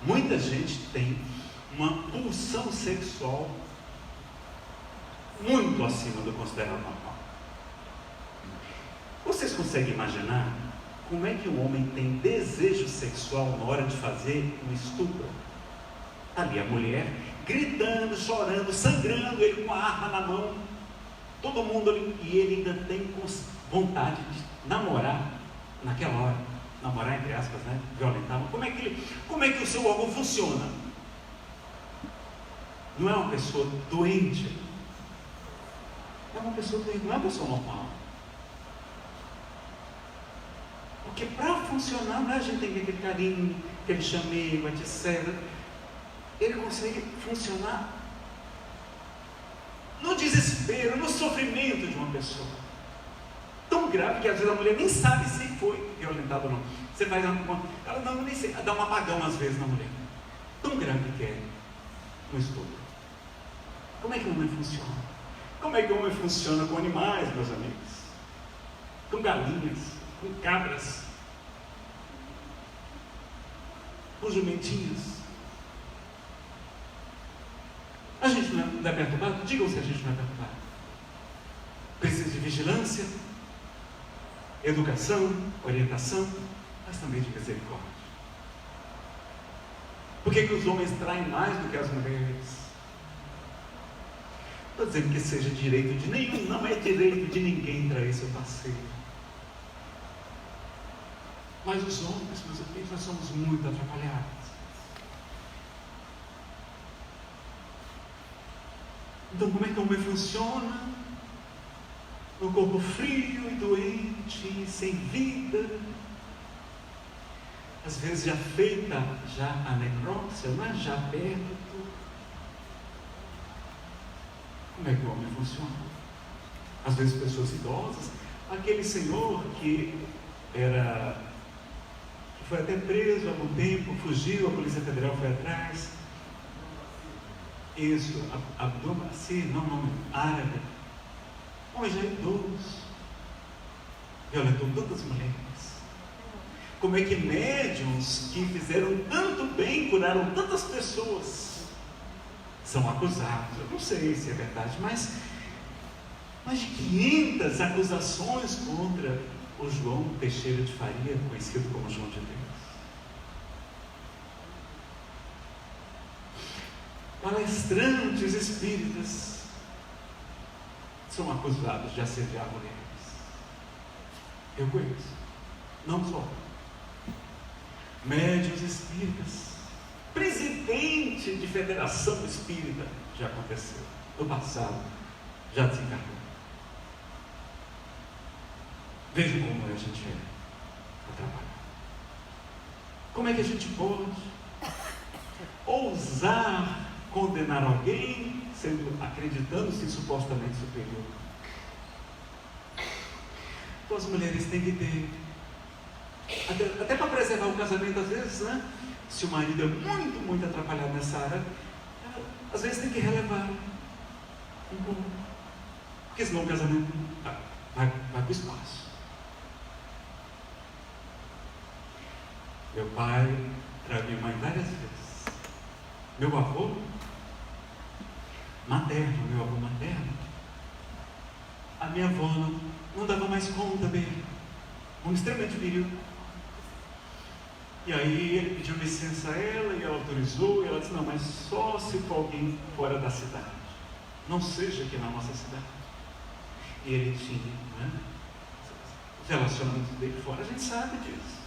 muita gente tem uma pulsão sexual muito acima do considerado normal. Vocês conseguem imaginar como é que o homem tem desejo sexual na hora de fazer um estupro? Ali a mulher gritando, chorando, sangrando, ele com a arma na mão, todo mundo ali, e ele ainda tem vontade de namorar naquela hora, namorar entre aspas, né? Violentar. Como é que o seu órgão funciona? Não é uma pessoa doente, é uma pessoa doente, não é uma pessoa normal. Porque para funcionar, né, a gente tem aquele carinho, aquele chamego, etc. Ele consegue funcionar no desespero, no sofrimento de uma pessoa. Tão grave que às vezes a mulher nem sabe se foi violentada ou não. Você faz ela não, nem sei, dá um apagão às vezes na mulher. Tão grave que é um estupro. Como é que o homem funciona? Como é que o homem funciona com animais, meus amigos? Com galinhas, com cabras, com jumentinhos. A gente não é perturbado? Digam se a gente não é perturbado. Precisa de vigilância, educação, orientação, mas também de misericórdia. Por que os homens traem mais do que as mulheres? Não estou dizendo que seja direito de nenhum, não é direito de ninguém trair seu parceiro. Mas os homens, meus amigos, nós somos muito atrapalhados. Então, como é que o homem funciona? Um corpo frio e doente, sem vida. Às vezes já feita a necrópsia, não é? Já aberto. Como é que o homem funciona? Às vezes pessoas idosas. Aquele senhor que foi até preso há algum tempo, fugiu, a Polícia Federal foi atrás. Isso, Abdul Basir, não, árabe. Homem já idoso, violentou tantas mulheres. Como é que médiuns que fizeram tanto bem, curaram tantas pessoas, são acusados? Eu não sei se é verdade, mas mais de 500 acusações contra o João Teixeira de Faria, conhecido como João de Deus. Palestrantes espíritas são acusados de assediar mulheres. Eu conheço, não só. Médiuns espíritas, presidente de federação espírita, já aconteceu. No passado, já desencarnou. Vejam como a gente é atrapalhado. Como é que a gente pode ousar condenar alguém, acreditando-se supostamente superior. Então as mulheres têm que ter, até para preservar o casamento, às vezes, né? Se o marido é muito atrapalhado nessa área, às vezes tem que relevar um pouco, porque senão o casamento vai para o espaço. Meu pai traiu minha mãe várias vezes. Meu avô materno, a minha avó não dava mais conta dele, extremamente viril. E aí ele pediu licença a ela, e ela autorizou, e ela disse: não, mas só se for alguém fora da cidade, não seja aqui na nossa cidade. E ele tinha, né, os relacionamentos dele fora, a gente sabe disso.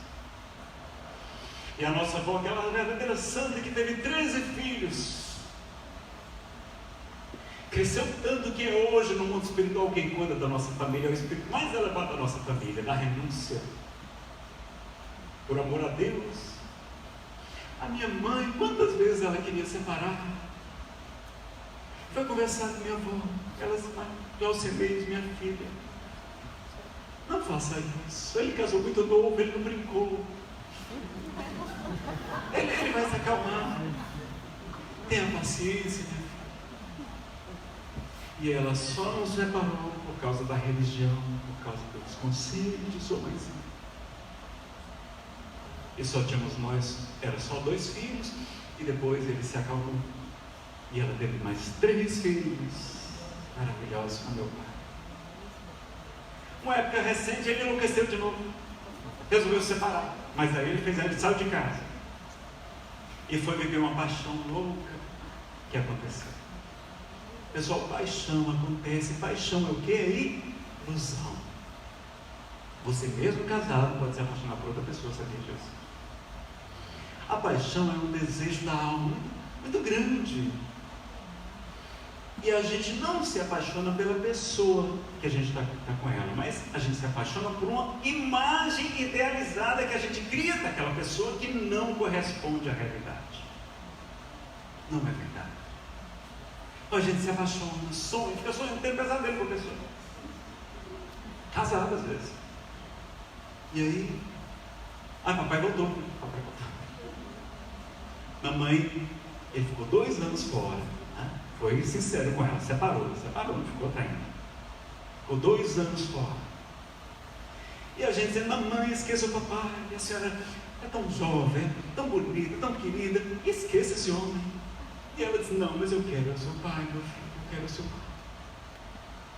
E a nossa avó, aquela verdadeira santa que teve 13 filhos, cresceu tanto que hoje no mundo espiritual quem cuida da nossa família é o espírito mais elevado da nossa família, da renúncia, por amor a Deus. A minha mãe, quantas vezes ela queria separar, foi conversar com minha avó, ela disse: Alcemeis, minha filha, não faça isso, ele casou muito novo, ele não brincou, ele vai se acalmar, tenha paciência, minha filha. E ela só nos separou por causa da religião, por causa dos conselhos de sua mãezinha. E só tínhamos nós, era só 2 filhos, e depois ele se acalmou. E ela teve mais 3 filhos maravilhosos com meu pai. Uma época recente ele enlouqueceu de novo, resolveu se separar, mas aí ele saiu de casa e foi viver uma paixão louca que aconteceu. Pessoal, paixão acontece. Paixão é o que aí? Ilusão. Você mesmo casado pode se apaixonar por outra pessoa, sabia disso? A paixão é um desejo da alma muito grande. E a gente não se apaixona pela pessoa que a gente está com ela, mas a gente se apaixona por uma imagem idealizada que a gente cria daquela pessoa que não corresponde à realidade. Não é verdade. A gente se apaixona, sonha, fica sonhando, tem pesadelo com a pessoa. Casado às vezes. E aí, papai voltou. Papai voltou. Mamãe, ele ficou 2 anos fora. Né? Foi sincero com ela, separou, não ficou traindo. Ficou 2 anos fora. E a gente dizendo: mamãe, esqueça o papai, a senhora é tão jovem, tão bonita, tão querida, esqueça esse homem. E ela disse: não, mas eu quero o seu pai, meu filho, eu quero o seu pai.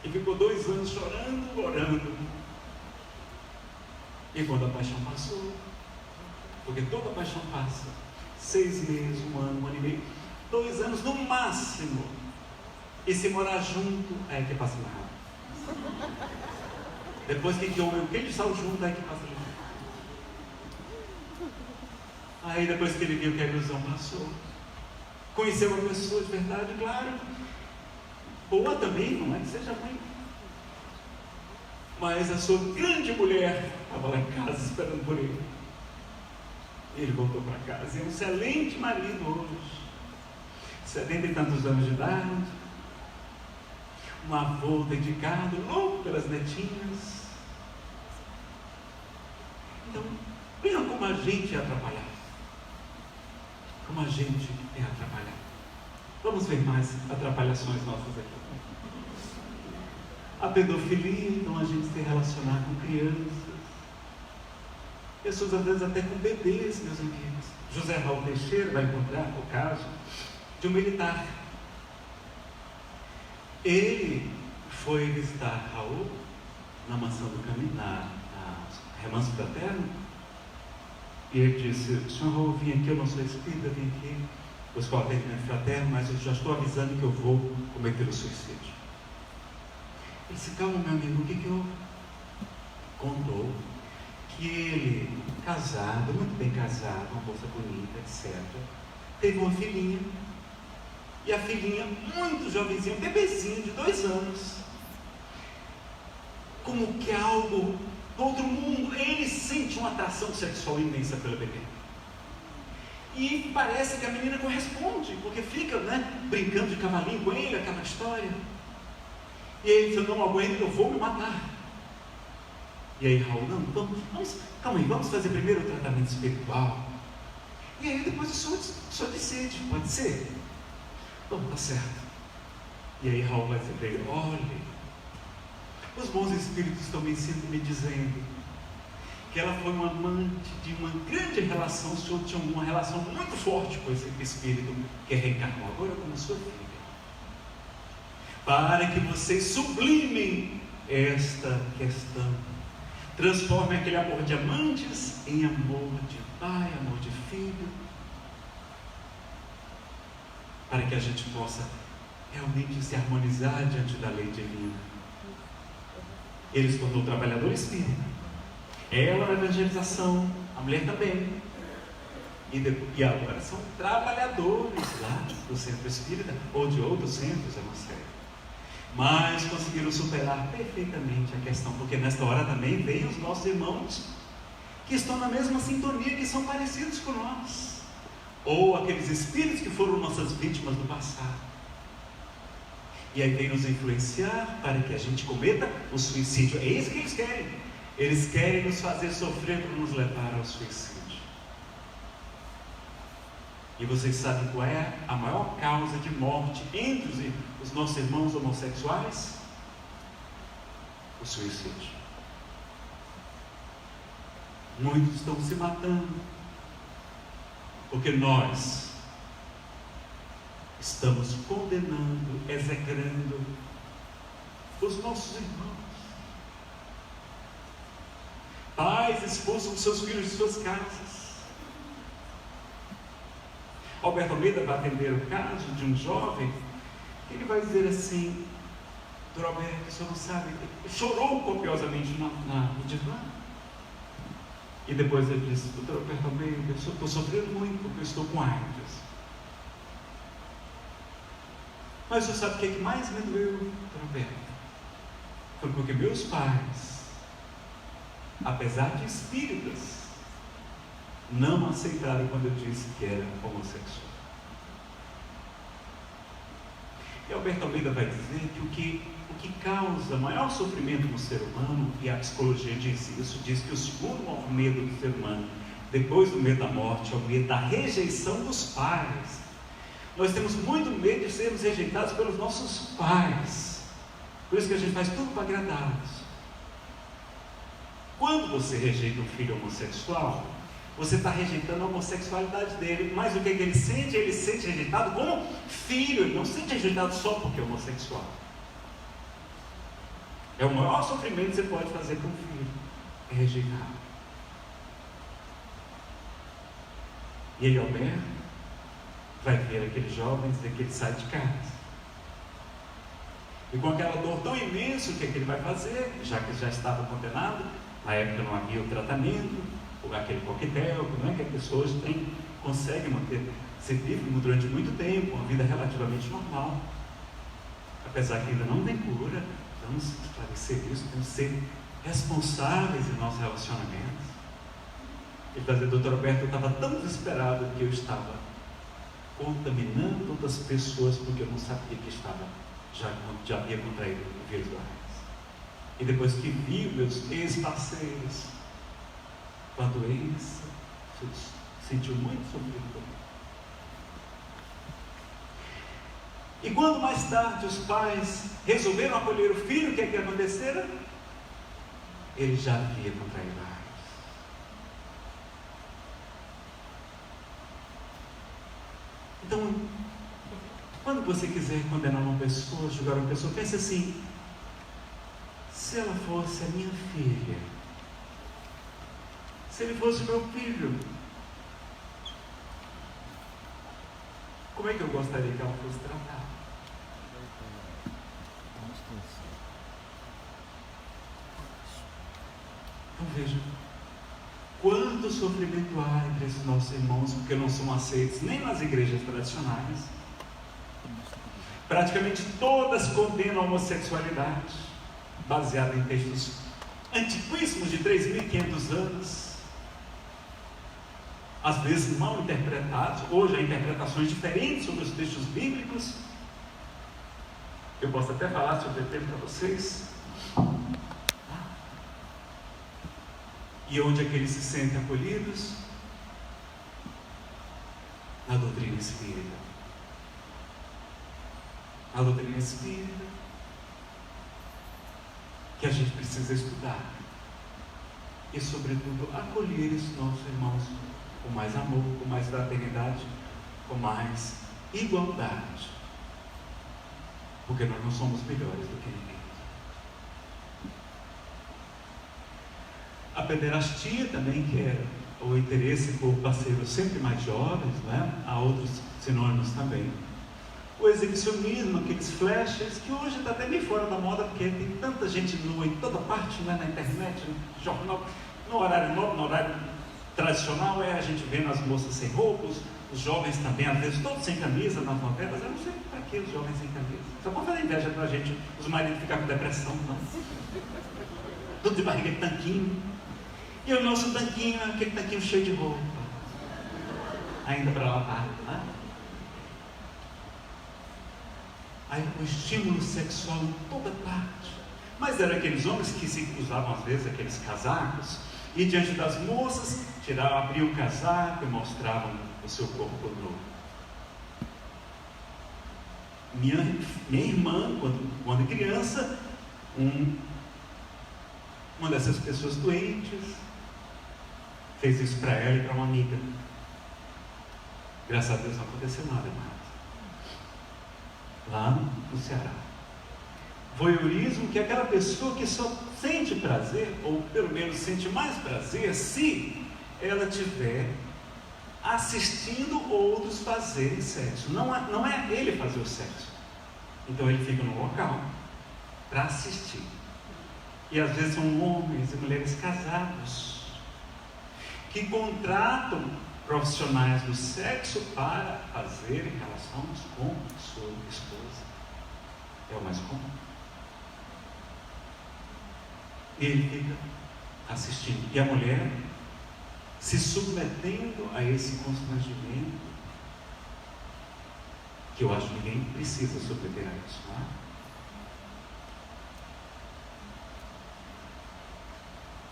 E ficou 2 anos chorando, orando. E quando a paixão passou, porque toda paixão passa, 6 meses, 1 ano, 1 ano e meio, 2 anos no máximo, e se morar junto, é que passa mais rápido. Depois que o quem saiu junto, é que passa junto. Aí depois que ele viu que a ilusão passou, conheceu uma pessoa de verdade, claro, boa também, não é que seja ruim, mas a sua grande mulher estava lá em casa esperando por ele. Ele voltou para casa, e é um excelente marido hoje, 70 e tantos anos de idade, um avô dedicado, louco pelas netinhas. Então, veja como a gente é atrapalhado. Como a gente é atrapalhado. Vamos ver mais atrapalhações nossas aqui. A pedofilia, então a gente se relacionar com crianças. Pessoas às vezes até com bebês, meus amigos. José Raul Teixeira vai encontrar o caso de um militar. Ele foi visitar Raul na mansão do caminho, na Remanso Fraterno. E ele disse: senhor Raul, vim aqui, eu não sou espírita, vim aqui buscar o atendimento fraterno, mas eu já estou avisando que eu vou cometer o suicídio. Ele disse: calma, meu amigo, o que houve? Contou que ele, casado, muito bem casado, uma moça bonita, etc., teve uma filhinha, e a filhinha, muito jovenzinha, um bebezinho de 2 anos, como que algo do outro mundo, ele sente uma atração sexual imensa pela bebê. E parece que a menina corresponde, porque fica, brincando de cavalinho com ele, aquela história. E aí ele diz: eu não aguento, eu vou me matar. E aí Raul: não, calma aí, vamos fazer primeiro o tratamento espiritual. E aí depois o senhor decide, pode ser? Bom, tá certo. E aí Raul vai dizer para ele: olha, os bons espíritos estão me dizendo que ela foi uma amante de uma grande relação, o senhor tinha uma relação muito forte com esse espírito que reencarnou agora como sua filha, para que vocês sublimem esta questão, transformem aquele amor de amantes em amor de pai, amor de filho, para que a gente possa realmente se harmonizar diante da lei divina. Ele se tornou trabalhador espírita, ela na evangelização, a mulher também, e agora são trabalhadores lá do centro espírita ou de outros centros, eu não sei, mas conseguiram superar perfeitamente a questão, porque nesta hora também vem os nossos irmãos que estão na mesma sintonia, que são parecidos com nós, ou aqueles espíritos que foram nossas vítimas do passado, e aí vem nos influenciar para que a gente cometa o suicídio. É isso que eles querem. Eles querem nos fazer sofrer para nos levar ao suicídio. E vocês sabem qual é a maior causa de morte entre os nossos irmãos homossexuais? O suicídio. Muitos estão se matando porque nós estamos condenando, execrando os nossos irmãos. Pais expulsam seus filhos de suas casas. Alberto Almeida vai atender o caso de um jovem. Ele vai dizer assim: doutor Alberto, o senhor não sabe, chorou copiosamente no divã. E depois ele disse: doutor Alberto Almeida, eu estou sofrendo muito porque eu estou com AIDS. Mas o senhor sabe o que é que mais me doeu, doutor Alberto? Foi porque meus pais, apesar de espíritas, não aceitaram quando eu disse que era homossexual. E Alberto Almeida vai dizer que o que causa maior sofrimento no ser humano, e a psicologia diz isso, diz que o segundo maior medo do ser humano, depois do medo da morte, é o medo da rejeição dos pais. Nós temos muito medo de sermos rejeitados pelos nossos pais, por isso que a gente faz tudo para agradá-los. Quando você rejeita um filho homossexual, você está rejeitando a homossexualidade dele, mas o que ele sente? Ele se sente rejeitado como filho, ele não se sente rejeitado só porque é homossexual. É o maior sofrimento que você pode fazer com um filho, é rejeitar. E aí Alberto vai ver aquele jovem dizer que ele sai de casa. E com aquela dor tão imensa, o que ele vai fazer? Já que já estava condenado, na época não havia o tratamento, ou aquele coquetel, não é que a pessoa hoje consegue ser vive durante muito tempo, uma vida relativamente normal. Apesar que ainda não tem cura, vamos esclarecer isso, temos que ser responsáveis em nossos relacionamentos. Ele vai dizer: doutor Alberto, eu estava tão desesperado que eu estava contaminando outras pessoas porque eu não sabia que já havia contraído o vírus do AIDS. E depois que vi meus ex-parceiros com a doença, sentiu muito sofrimento. E quando mais tarde os pais resolveram acolher o filho, o que é que acontecera? Ele já havia contraído a AIDS. Então, quando você quiser condenar uma pessoa, julgar uma pessoa, pense assim: se ela fosse a minha filha, se ele fosse meu filho, como é que eu gostaria que ela fosse tratada? Então veja, quanto sofrimento há entre esses nossos irmãos, porque não são aceitos nem nas igrejas tradicionais. Praticamente todas condenam a homossexualidade, baseada em textos antiquíssimos de 3.500 anos. às vezes mal interpretados. Hoje há interpretações diferentes sobre os textos bíblicos. Eu posso até falar sobre o tempo para vocês. E onde é que eles se sentem acolhidos? Na doutrina espírita. A doutrina espírita que a gente precisa estudar. E, sobretudo, acolher esses nossos irmãos com mais amor, com mais fraternidade, com mais igualdade. Porque nós não somos melhores do que ninguém. A pederastia também, que é o interesse por parceiros sempre mais jovens, né? Há outros sinônimos também. O exibicionismo, aqueles flashes, que hoje está até meio fora da moda, porque tem tanta gente nua em toda parte, né? Na internet, no jornal, no horário novo, no horário tradicional, a gente vendo as moças sem roupas, os jovens também, às vezes todos sem camisa nas novelas. Eu não sei para que os jovens sem camisa. Só para fazer inveja para a gente, os maridos ficar com depressão, não. Tudo de barriga de tanquinho. E o nosso tanquinho, aquele tanquinho cheio de roupa, ainda para lavar, né? Aí o estímulo sexual em toda parte. Mas eram aqueles homens que se usavam às vezes aqueles casacos e diante das moças abriam o casaco e mostravam o seu corpo nu. Minha irmã, quando criança, uma dessas pessoas doentes fez isso para ela e para uma amiga. Graças a Deus não aconteceu nada mais. Lá no Ceará. Voyeurismo, que é aquela pessoa que só sente prazer, ou pelo menos sente mais prazer, se ela estiver assistindo outros fazerem sexo. Não é ele fazer o sexo. Então ele fica no local para assistir. E às vezes são homens e mulheres casados que contratam profissionais do sexo para fazerem relações com sua esposa. É o mais comum. E ele fica assistindo. E a mulher se submetendo a esse constrangimento, que eu acho que ninguém precisa submeter a isso, não é?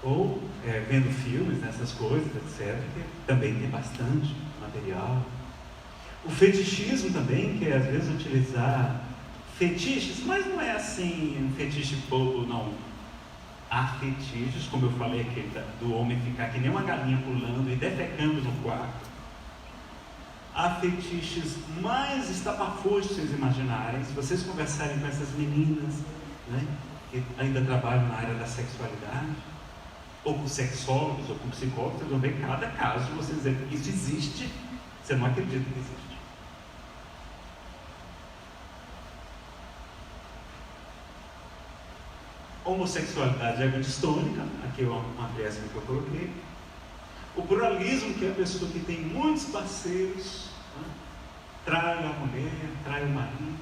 Ou vendo filmes, essas coisas, etc., que também tem bastante material. O fetichismo também, que é às vezes utilizar fetiches, mas não é assim um fetiche bobo, não. Há fetiches, como eu falei aqui, do homem ficar que nem uma galinha pulando e defecando no quarto. Há fetiches mais estapafúrdios, vocês imaginarem. Se vocês conversarem com essas meninas, né, que ainda trabalham na área da sexualidade, ou com sexólogos, ou com psicólogos, vocês vão ver cada caso, vocês dizem que isso existe, você não acredita que existe. Homossexualidade ego-distônica, aqui é uma peça que eu coloquei. O pluralismo, que é a pessoa que tem muitos parceiros, né? Trai a mulher, trai o marido.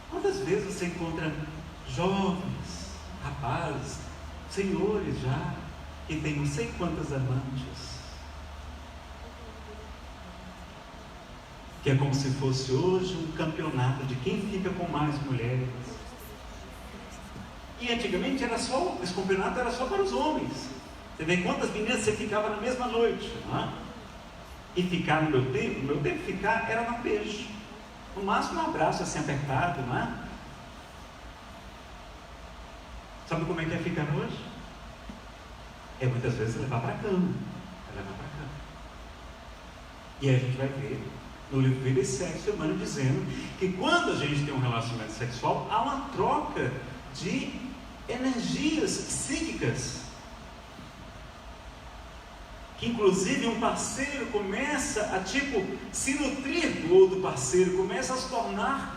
Quantas vezes você encontra jovens, rapazes, senhores já, que têm não sei quantas amantes, que é como se fosse hoje um campeonato de quem fica com mais mulheres. E antigamente esse campeonato era só para os homens. Você vê quantas meninas você ficava na mesma noite, não é? E ficar no meu tempo ficar era no beijo, no máximo um abraço assim apertado, não é? Sabe como é que é ficar hoje? É muitas vezes levar para a cama. E aí a gente vai ver no livro Vida e Sexo, Emmanuel dizendo que quando a gente tem um relacionamento sexual, há uma troca de energias psíquicas. Que inclusive um parceiro começa a se nutrir do outro parceiro, começa a se tornar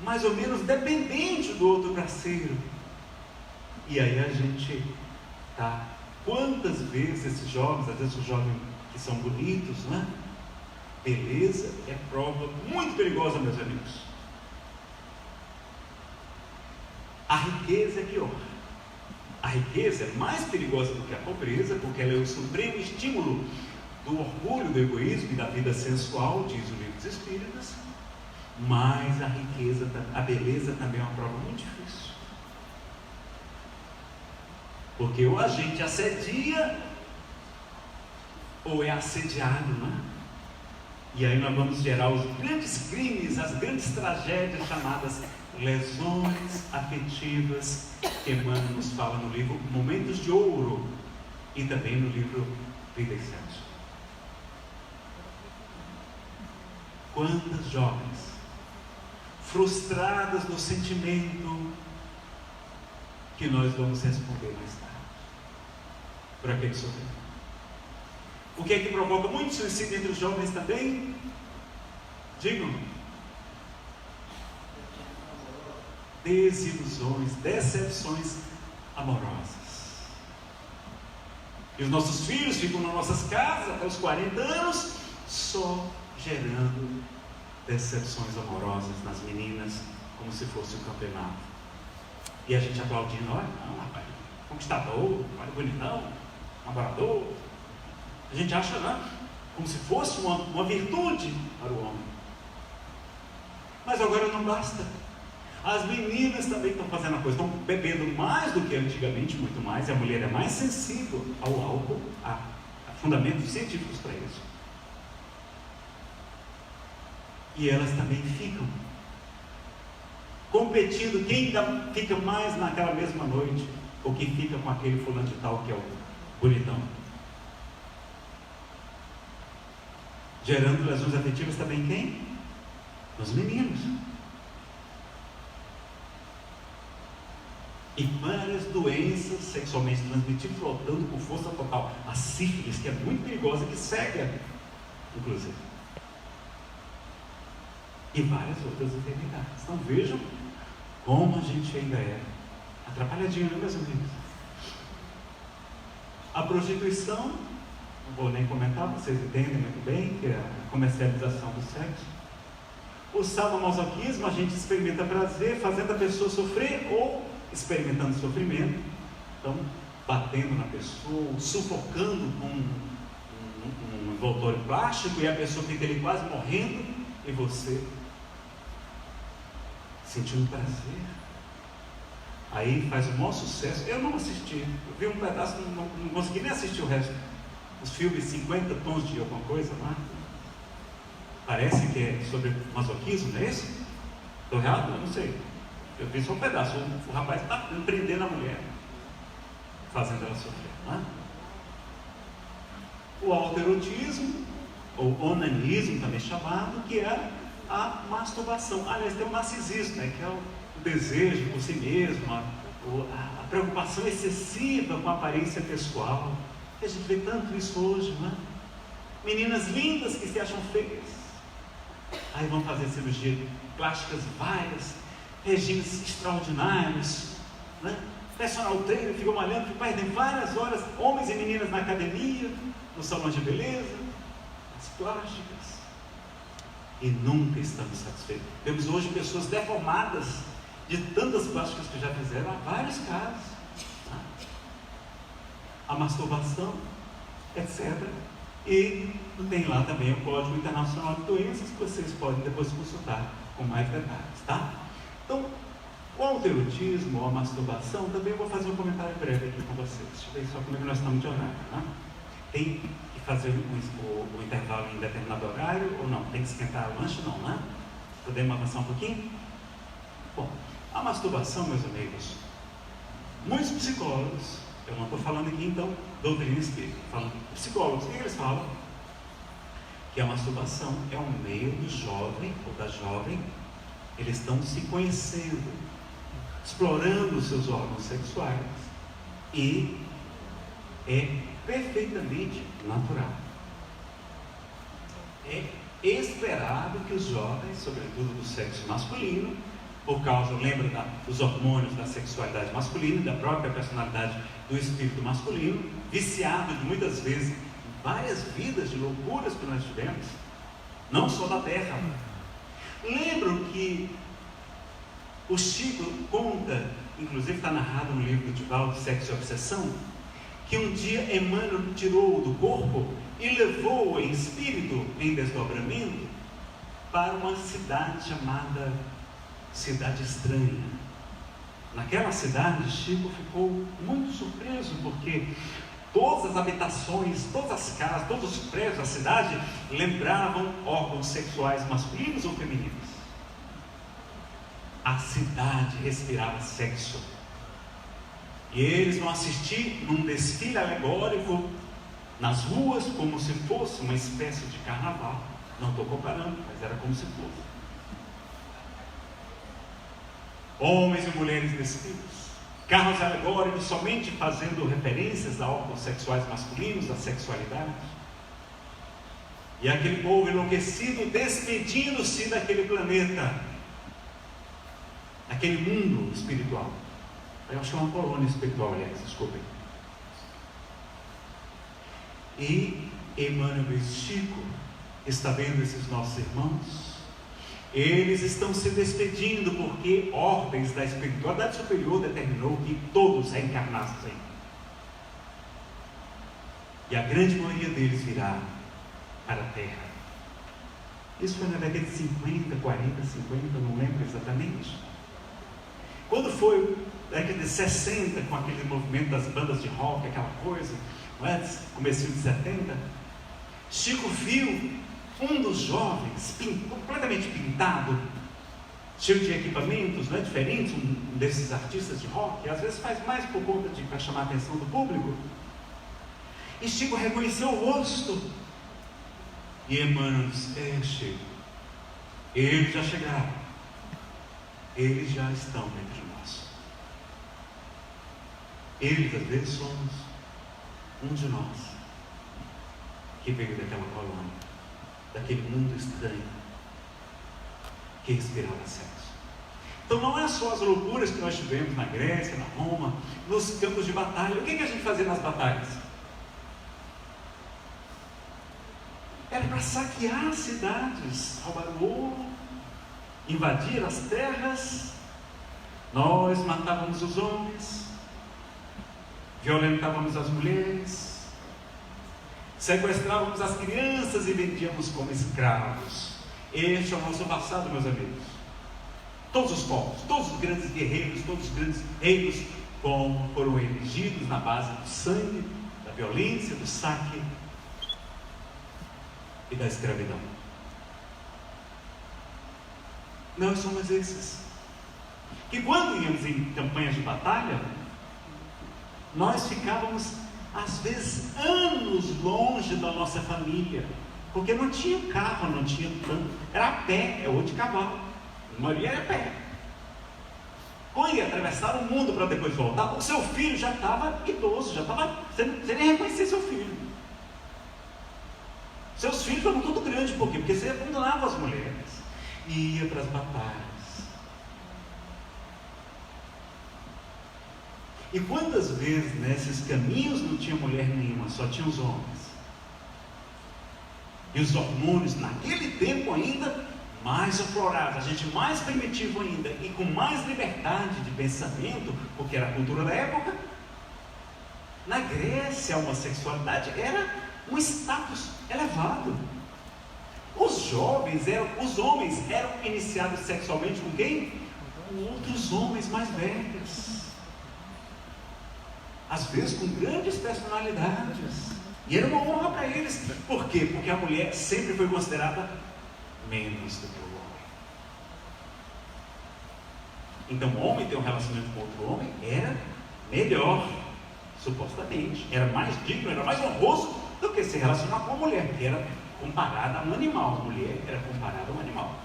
mais ou menos dependente do outro parceiro. E aí a gente quantas vezes esses jovens, às vezes os jovens que são bonitos, né? Beleza é prova muito perigosa, meus amigos. A riqueza é pior. A riqueza é mais perigosa do que a pobreza, porque ela é o supremo estímulo do orgulho, do egoísmo e da vida sensual, diz o livro dos Espíritas. Mas a riqueza, a beleza também é uma prova muito difícil. Porque ou a gente assedia, ou é assediado, não é? E aí nós vamos gerar os grandes crimes, as grandes tragédias chamadas lesões afetivas, que Emmanuel nos fala no livro Momentos de Ouro e também no livro Vida e Sexo. Quantas jovens frustradas no sentimento que nós vamos responder mais tarde por aquele sofrimento. O que é que provoca muito suicídio entre os jovens também? Digam. Desilusões, decepções amorosas. E os nossos filhos ficam nas nossas casas até os 40 anos, só gerando decepções amorosas nas meninas, como se fosse um campeonato. E a gente aplaudindo, olha, não, rapaz, conquistador, olha, bonitão, namorador. A gente acha, não, como se fosse uma virtude para o homem. Mas agora não basta. As meninas também estão fazendo a coisa, estão bebendo mais do que antigamente, muito mais, e a mulher é mais sensível ao álcool, há fundamentos científicos para isso. E elas também ficam competindo quem ainda fica mais naquela mesma noite, ou quem fica com aquele fulano de tal que é o bonitão. Gerando lesões afetivas também quem? Os meninos. E várias doenças sexualmente transmitidas flotando com força total. A sífilis, que é muito perigosa, que cega, inclusive. E várias outras enfermidades. Então vejam como a gente ainda é atrapalhadinho, né, meus amigos? A prostituição, não vou nem comentar, vocês entendem muito bem, que é a comercialização do sexo. O sadomasoquismo, a gente experimenta prazer fazendo a pessoa sofrer ou experimentando sofrimento. Então, batendo na pessoa, sufocando com um envoltório plástico, e a pessoa fica ali quase morrendo, e você sentindo prazer. Aí faz o maior sucesso. Eu não assisti, eu vi um pedaço, não consegui nem assistir o resto. Os filmes 50 tons de alguma coisa, não é? Parece que é sobre masoquismo, não é isso? Estou errado? Eu não sei. Eu vi só um pedaço. O rapaz está prendendo a mulher, fazendo ela sofrer, não é? O autoerotismo, ou onanismo também chamado, que é a masturbação. Aliás, tem o narcisismo, né, que é o desejo por si mesmo, a preocupação excessiva com a aparência pessoal. E a gente vê tanto isso hoje, não é? Meninas lindas que se acham feias, aí vão fazer cirurgia plásticas várias, regimes extraordinários, né? Personal trainer, ficam malhando, perdem várias horas, homens e meninas na academia, nos salões de beleza, as plásticas, e nunca estamos satisfeitos. Temos hoje pessoas deformadas de tantas plásticas que já fizeram, há vários casos, né? A masturbação, etc. E tem lá também o Código Internacional de Doenças, que vocês podem depois consultar com mais detalhes, tá? Então, o autoerotismo ou a masturbação, também eu vou fazer um comentário breve aqui com vocês. Deixa eu ver só como é que nós estamos de horário, né? Tem que fazer o intervalo em determinado horário ou não? Tem que esquentar o lanche? Não, né? Podemos avançar um pouquinho? Bom, a masturbação, meus amigos, muitos psicólogos, eu não estou falando aqui então doutrina espírita, falando psicólogos, o que eles falam? Que a masturbação é um meio do jovem ou da jovem, eles estão se conhecendo, explorando os seus órgãos sexuais, e é perfeitamente natural. É esperado que os jovens, sobretudo do sexo masculino, por causa, lembra dos hormônios da sexualidade masculina, da própria personalidade do espírito masculino, viciado de muitas vezes em várias vidas de loucuras que nós tivemos, não só da terra. Lembram que O Chico conta, inclusive está narrado no livro do Divaldo, Sexo e Obsessão, que um dia Emmanuel tirou-o do corpo e levou-o em espírito, em desdobramento, para uma cidade chamada Cidade Estranha. Naquela cidade, Chico ficou muito surpreso, porque todas as habitações, todas as casas, todos os prédios da cidade lembravam órgãos sexuais masculinos ou femininos. A cidade respirava sexo. E eles vão assistir num desfile alegórico nas ruas, como se fosse uma espécie de carnaval. Não estou comparando, mas era como se fosse. Homens e mulheres vestidos, carros alegóricos somente fazendo referências a órgãos sexuais masculinos, à sexualidade. E aquele povo enlouquecido despedindo-se daquele planeta, daquele mundo espiritual. Eu acho que é uma colônia espiritual, aliás, desculpem. E Emmanuel e Chico está vendo esses nossos irmãos. Eles estão se despedindo porque ordens da espiritualidade superior determinou que todos reencarnassem. E a grande maioria deles virá para a Terra. Isso foi na década de 50, 40, 50, não lembro exatamente. Quando foi na década de 60, com aquele movimento das bandas de rock, aquela coisa, não é? Comecinho de 70, Chico viu um dos jovens, completamente pintado, cheio de equipamentos, não é, diferentes, um desses artistas de rock, às vezes faz mais por conta de para chamar a atenção do público. E Chico reconheceu o rosto. E Emmanuel disse: Chico, eles já chegaram, eles já estão entre nós. Eles, às vezes, somos um de nós que veio daquela colônia, daquele mundo estranho que respirava sexo. Então não é só as loucuras que nós tivemos na Grécia, na Roma, nos campos de batalha. O que a gente fazia nas batalhas? Era para saquear as cidades, roubar o ouro, invadir as terras. Nós matávamos os homens, violentávamos as mulheres, sequestrávamos as crianças e vendíamos como escravos. Este é o nosso passado, meus amigos. Todos os povos, todos os grandes guerreiros, todos os grandes reinos foram erigidos na base do sangue, da violência, do saque e da escravidão. Nós somos esses que, quando íamos em campanhas de batalha, nós ficávamos às vezes anos longe da nossa família, porque não tinha carro, não tinha tanto, era a pé, ou de cavalo, a maioria era a pé. Quando ia atravessar o mundo para depois voltar, o seu filho já estava idoso, já estava, você nem reconhecia seu filho. Seus filhos foram tudo grande, por quê? Porque você abandonava as mulheres e ia para as batalhas. E quantas vezes nesses caminhos não tinha mulher nenhuma, só tinha os homens? E os hormônios, naquele tempo ainda, mais aflorados, a gente mais primitivo ainda, e com mais liberdade de pensamento, porque era a cultura da época. Na Grécia, a homossexualidade era um status elevado. Os homens eram iniciados sexualmente com quem? Com outros homens mais velhos, às vezes com grandes personalidades, e era uma honra para eles. Por quê? Porque a mulher sempre foi considerada menos do que o homem. Então o homem ter um relacionamento com outro homem era melhor, supostamente, era mais digno, era mais honroso do que se relacionar com a mulher, que era comparada a um animal. A mulher era comparada a um animal.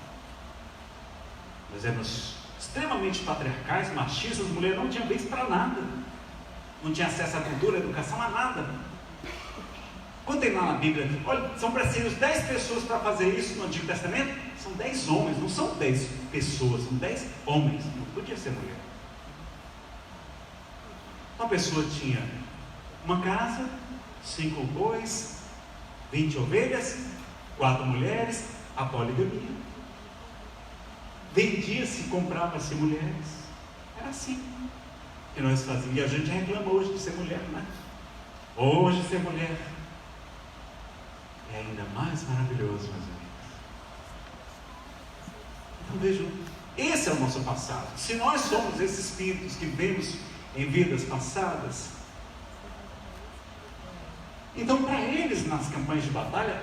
Nós éramos extremamente patriarcais, machistas, as mulheres não tinham vez para nada, não tinha acesso à cultura, à educação, a nada. Quando tem lá na Bíblia, olha, são precisos 10 pessoas para fazer isso no Antigo Testamento, são 10 homens, não são 10 pessoas, são 10 homens, não podia ser mulher. Uma pessoa tinha uma casa, 5 bois, 20 ovelhas, 4 mulheres, a poligamia. vendia-se, comprava-se mulheres. Era assim que nós fazíamos. E a gente reclama hoje de ser mulher, né? Hoje ser mulher é ainda mais maravilhoso, meus amigos. Então vejam, esse é o nosso passado. Se nós somos esses espíritos que vemos em vidas passadas, então para eles, nas campanhas de batalha,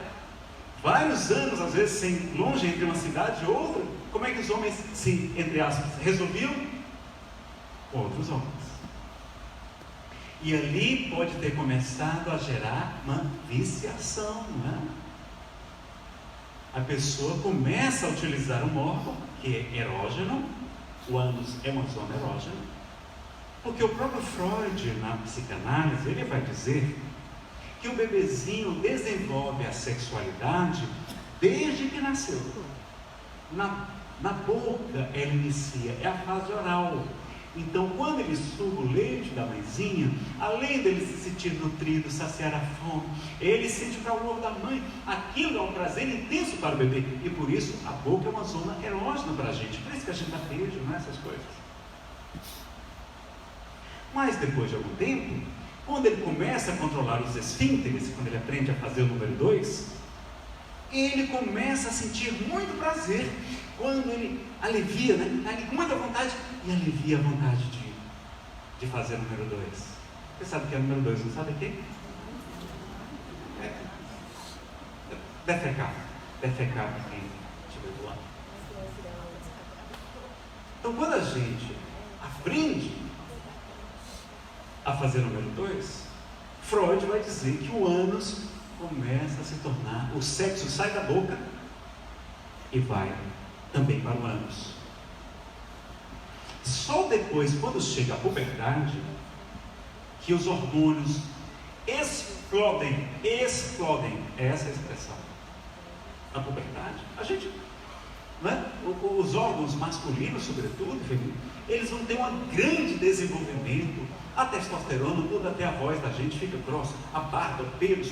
vários anos, às vezes, longe entre uma cidade e outra, como é que os homens se, entre aspas, resolviam? Com outros homens. E ali pode ter começado a gerar uma viciação, não é? A pessoa começa a utilizar um órgão que é erógeno, o ânus é uma zona erógena, porque o próprio Freud, na psicanálise, ele vai dizer que o bebezinho desenvolve a sexualidade desde que nasceu. Na boca ela inicia, é a fase oral. Então, quando ele suga o leite da mãezinha, além dele se sentir nutrido, saciar a fome, ele sente para o ovo da mãe. Aquilo é um prazer intenso para o bebê. E por isso, a boca é uma zona erógena para a gente. Por isso que a gente dá beijo, não é? Essas coisas. Mas, depois de algum tempo, quando ele começa a controlar os esfínteres, quando ele aprende a fazer o número 2, ele começa a sentir muito prazer. Quando ele alivia, né? Está ali com muita vontade e alivia a vontade de fazer o número 2. Você sabe o que é o número 2, não sabe o quê? Defecar. Defecar para quem estiver do lado. Então, quando a gente aprende a fazer o número 2, Freud vai dizer que o ânus começa a se tornar, o sexo sai da boca e vai também para o ânus. Só depois, quando chega a puberdade, que os hormônios explodem, é essa a expressão. Na puberdade, a gente, não é? Os órgãos masculinos, sobretudo, eles vão ter um grande desenvolvimento. A testosterona, tudo, até a voz da gente fica grossa, a barba, pelos,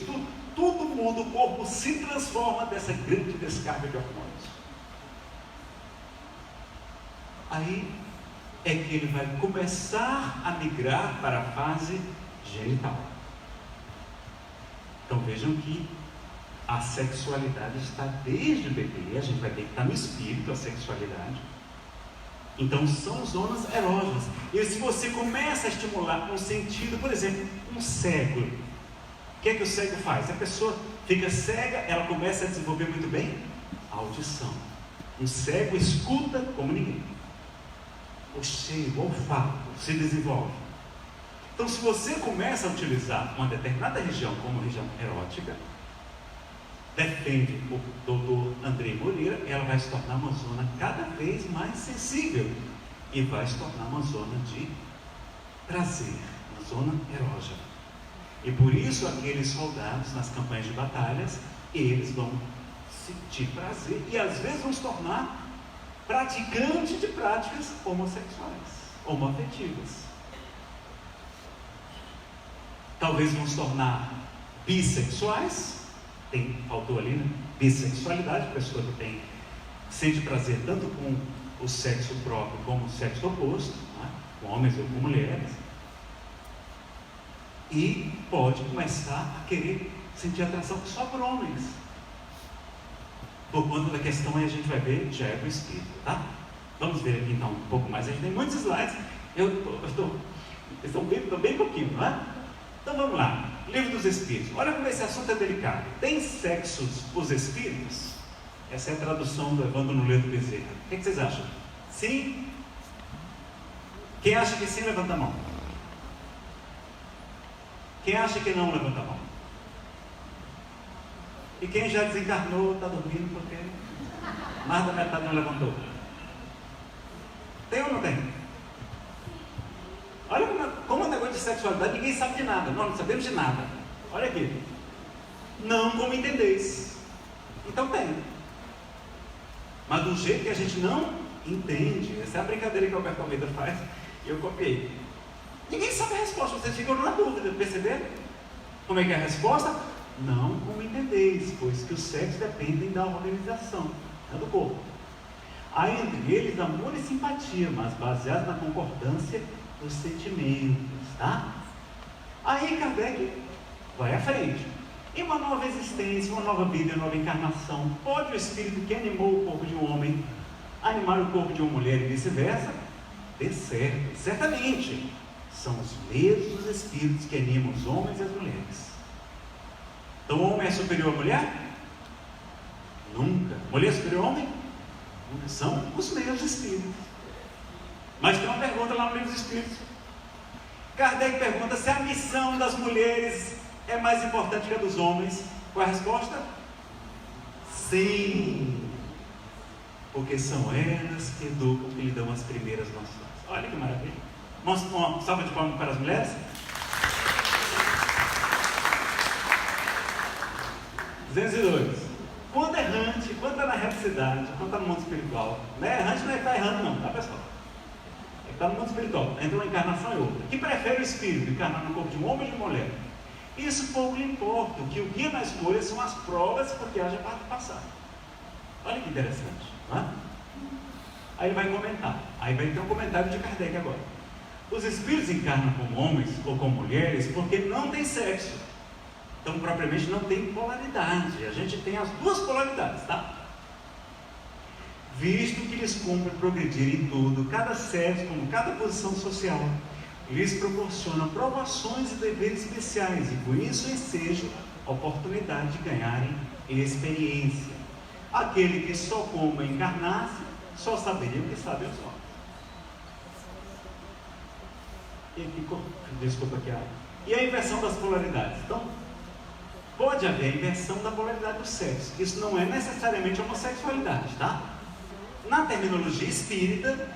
tudo muda, o corpo se transforma dessa grande descarga de hormônios. Aí é que ele vai começar a migrar para a fase genital. Então vejam que a sexualidade está desde o bebê, a gente vai ter que estar no espírito, a sexualidade. Então são zonas erógenas. E se você começa a estimular um sentido, por exemplo, um cego, o que é que o cego faz? A pessoa fica cega, ela começa a desenvolver muito bem a audição. Um cego escuta como ninguém. O cheiro, o olfato se desenvolve. Então, se você começa a utilizar uma determinada região como região erótica, defende o doutor André Moreira, ela vai se tornar uma zona cada vez mais sensível e vai se tornar uma zona de prazer, uma zona erógena. E por isso aqueles soldados nas campanhas de batalhas, eles vão sentir prazer e às vezes vão se tornar praticantes de práticas homossexuais, homoafetivas. Talvez vão se tornar bissexuais. Faltou ali, né? Bissexualidade, pessoa que sente prazer tanto com o sexo próprio como o sexo oposto, né? Com homens ou com mulheres, e pode começar a querer sentir atração só por homens. Por conta da questão aí a gente vai ver, já é do espírito, tá? Vamos ver aqui então um pouco mais. A gente tem muitos slides, estou bem pouquinho, não é? Então vamos lá. Livro dos Espíritos. Olha como esse assunto é delicado. Tem sexos os espíritos? Essa é a tradução do Evandro Nuleto Bezerra. O que vocês acham? Sim? Quem acha que sim, levanta a mão. Quem acha que não, levanta a mão. E quem já desencarnou, está dormindo porque mais da metade não levantou. Tem ou não tem? Olha como é um negócio de sexualidade, ninguém sabe de nada. Nós não sabemos de nada. Olha aqui. Não como entendeis. Então tem. Mas do jeito que a gente não entende. Essa é a brincadeira que o Alberto Almeida faz. E eu copiei. Ninguém sabe a resposta. Vocês ficam na dúvida. Perceberam? Como é que é a resposta? Não como entendeis. Pois que os sexos dependem da organização do corpo. Há entre eles amor e simpatia, mas baseado na concordância dos sentimentos, tá? Aí Kardec vai à frente. Em uma nova existência, uma nova vida, uma nova encarnação, pode o espírito que animou o corpo de um homem animar o corpo de uma mulher e vice-versa? De certo, certamente. São os mesmos espíritos que animam os homens e as mulheres. Então o homem é superior à mulher? Nunca. Mulher é superior ao homem? Nunca. São os mesmos espíritos. Mas tem uma pergunta lá no livro dos Espíritos. Kardec pergunta se a missão das mulheres é mais importante que a dos homens. Qual é a resposta? Sim. Porque são elas que educam, que lhe dão as primeiras noções. Olha que maravilha. Uma salva de palmas para as mulheres. 202. Quando errante, quando está na reticidade, quando está no mundo espiritual, não é errante, não é que está errando não, tá pessoal? É que está no mundo espiritual, entre uma encarnação e outra. Que prefere o espírito encarnar no corpo de um homem ou de uma mulher? Isso pouco lhe importa. O que o guia na escolha são as provas porque haja parte passar. Olha que interessante, não é? Aí ele vai comentar. Aí vai ter um comentário de Kardec agora. Os espíritos encarnam como homens ou como mulheres porque não tem sexo. Então, propriamente, não tem polaridade. A gente tem as duas polaridades, tá? Visto que lhes cumpre progredir em tudo, cada sexo, como cada posição social, lhes proporciona provações e deveres especiais, e por isso enseja a oportunidade de ganharem experiência. Aquele que só como encarnasse, só saberia o que sabem os homens. Desculpa aqui. E a inversão das polaridades? Então, pode haver a inversão da polaridade do sexo. Isso não é necessariamente homossexualidade, tá? Na terminologia espírita,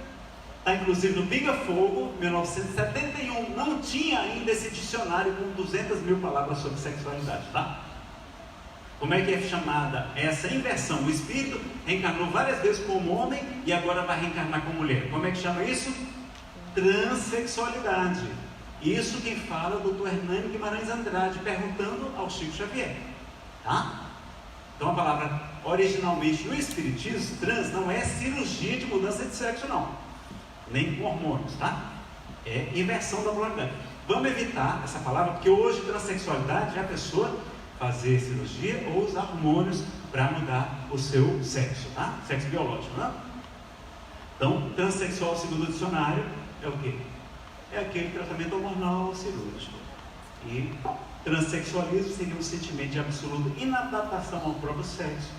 está inclusive no Pinga Fogo, 1971, não tinha ainda esse dicionário com 200 mil palavras sobre sexualidade, tá? Como é que é chamada essa inversão? O espírito reencarnou várias vezes como homem e agora vai reencarnar como mulher. Como é que chama isso? Transsexualidade. Isso quem fala é o Dr. Hernani Guimarães Andrade, perguntando ao Chico Xavier, tá? Então a palavra, originalmente no espiritismo, trans não é cirurgia de mudança de sexo não, nem com hormônios, tá? É inversão da polaridade. Vamos evitar essa palavra, porque hoje transexualidade é a pessoa fazer cirurgia ou usar hormônios para mudar o seu sexo, tá? Sexo biológico, né? Então, transexual, segundo o dicionário, é o quê? É aquele tratamento hormonal cirúrgico. E transexualismo seria um sentimento de absoluta inadaptação ao próprio sexo,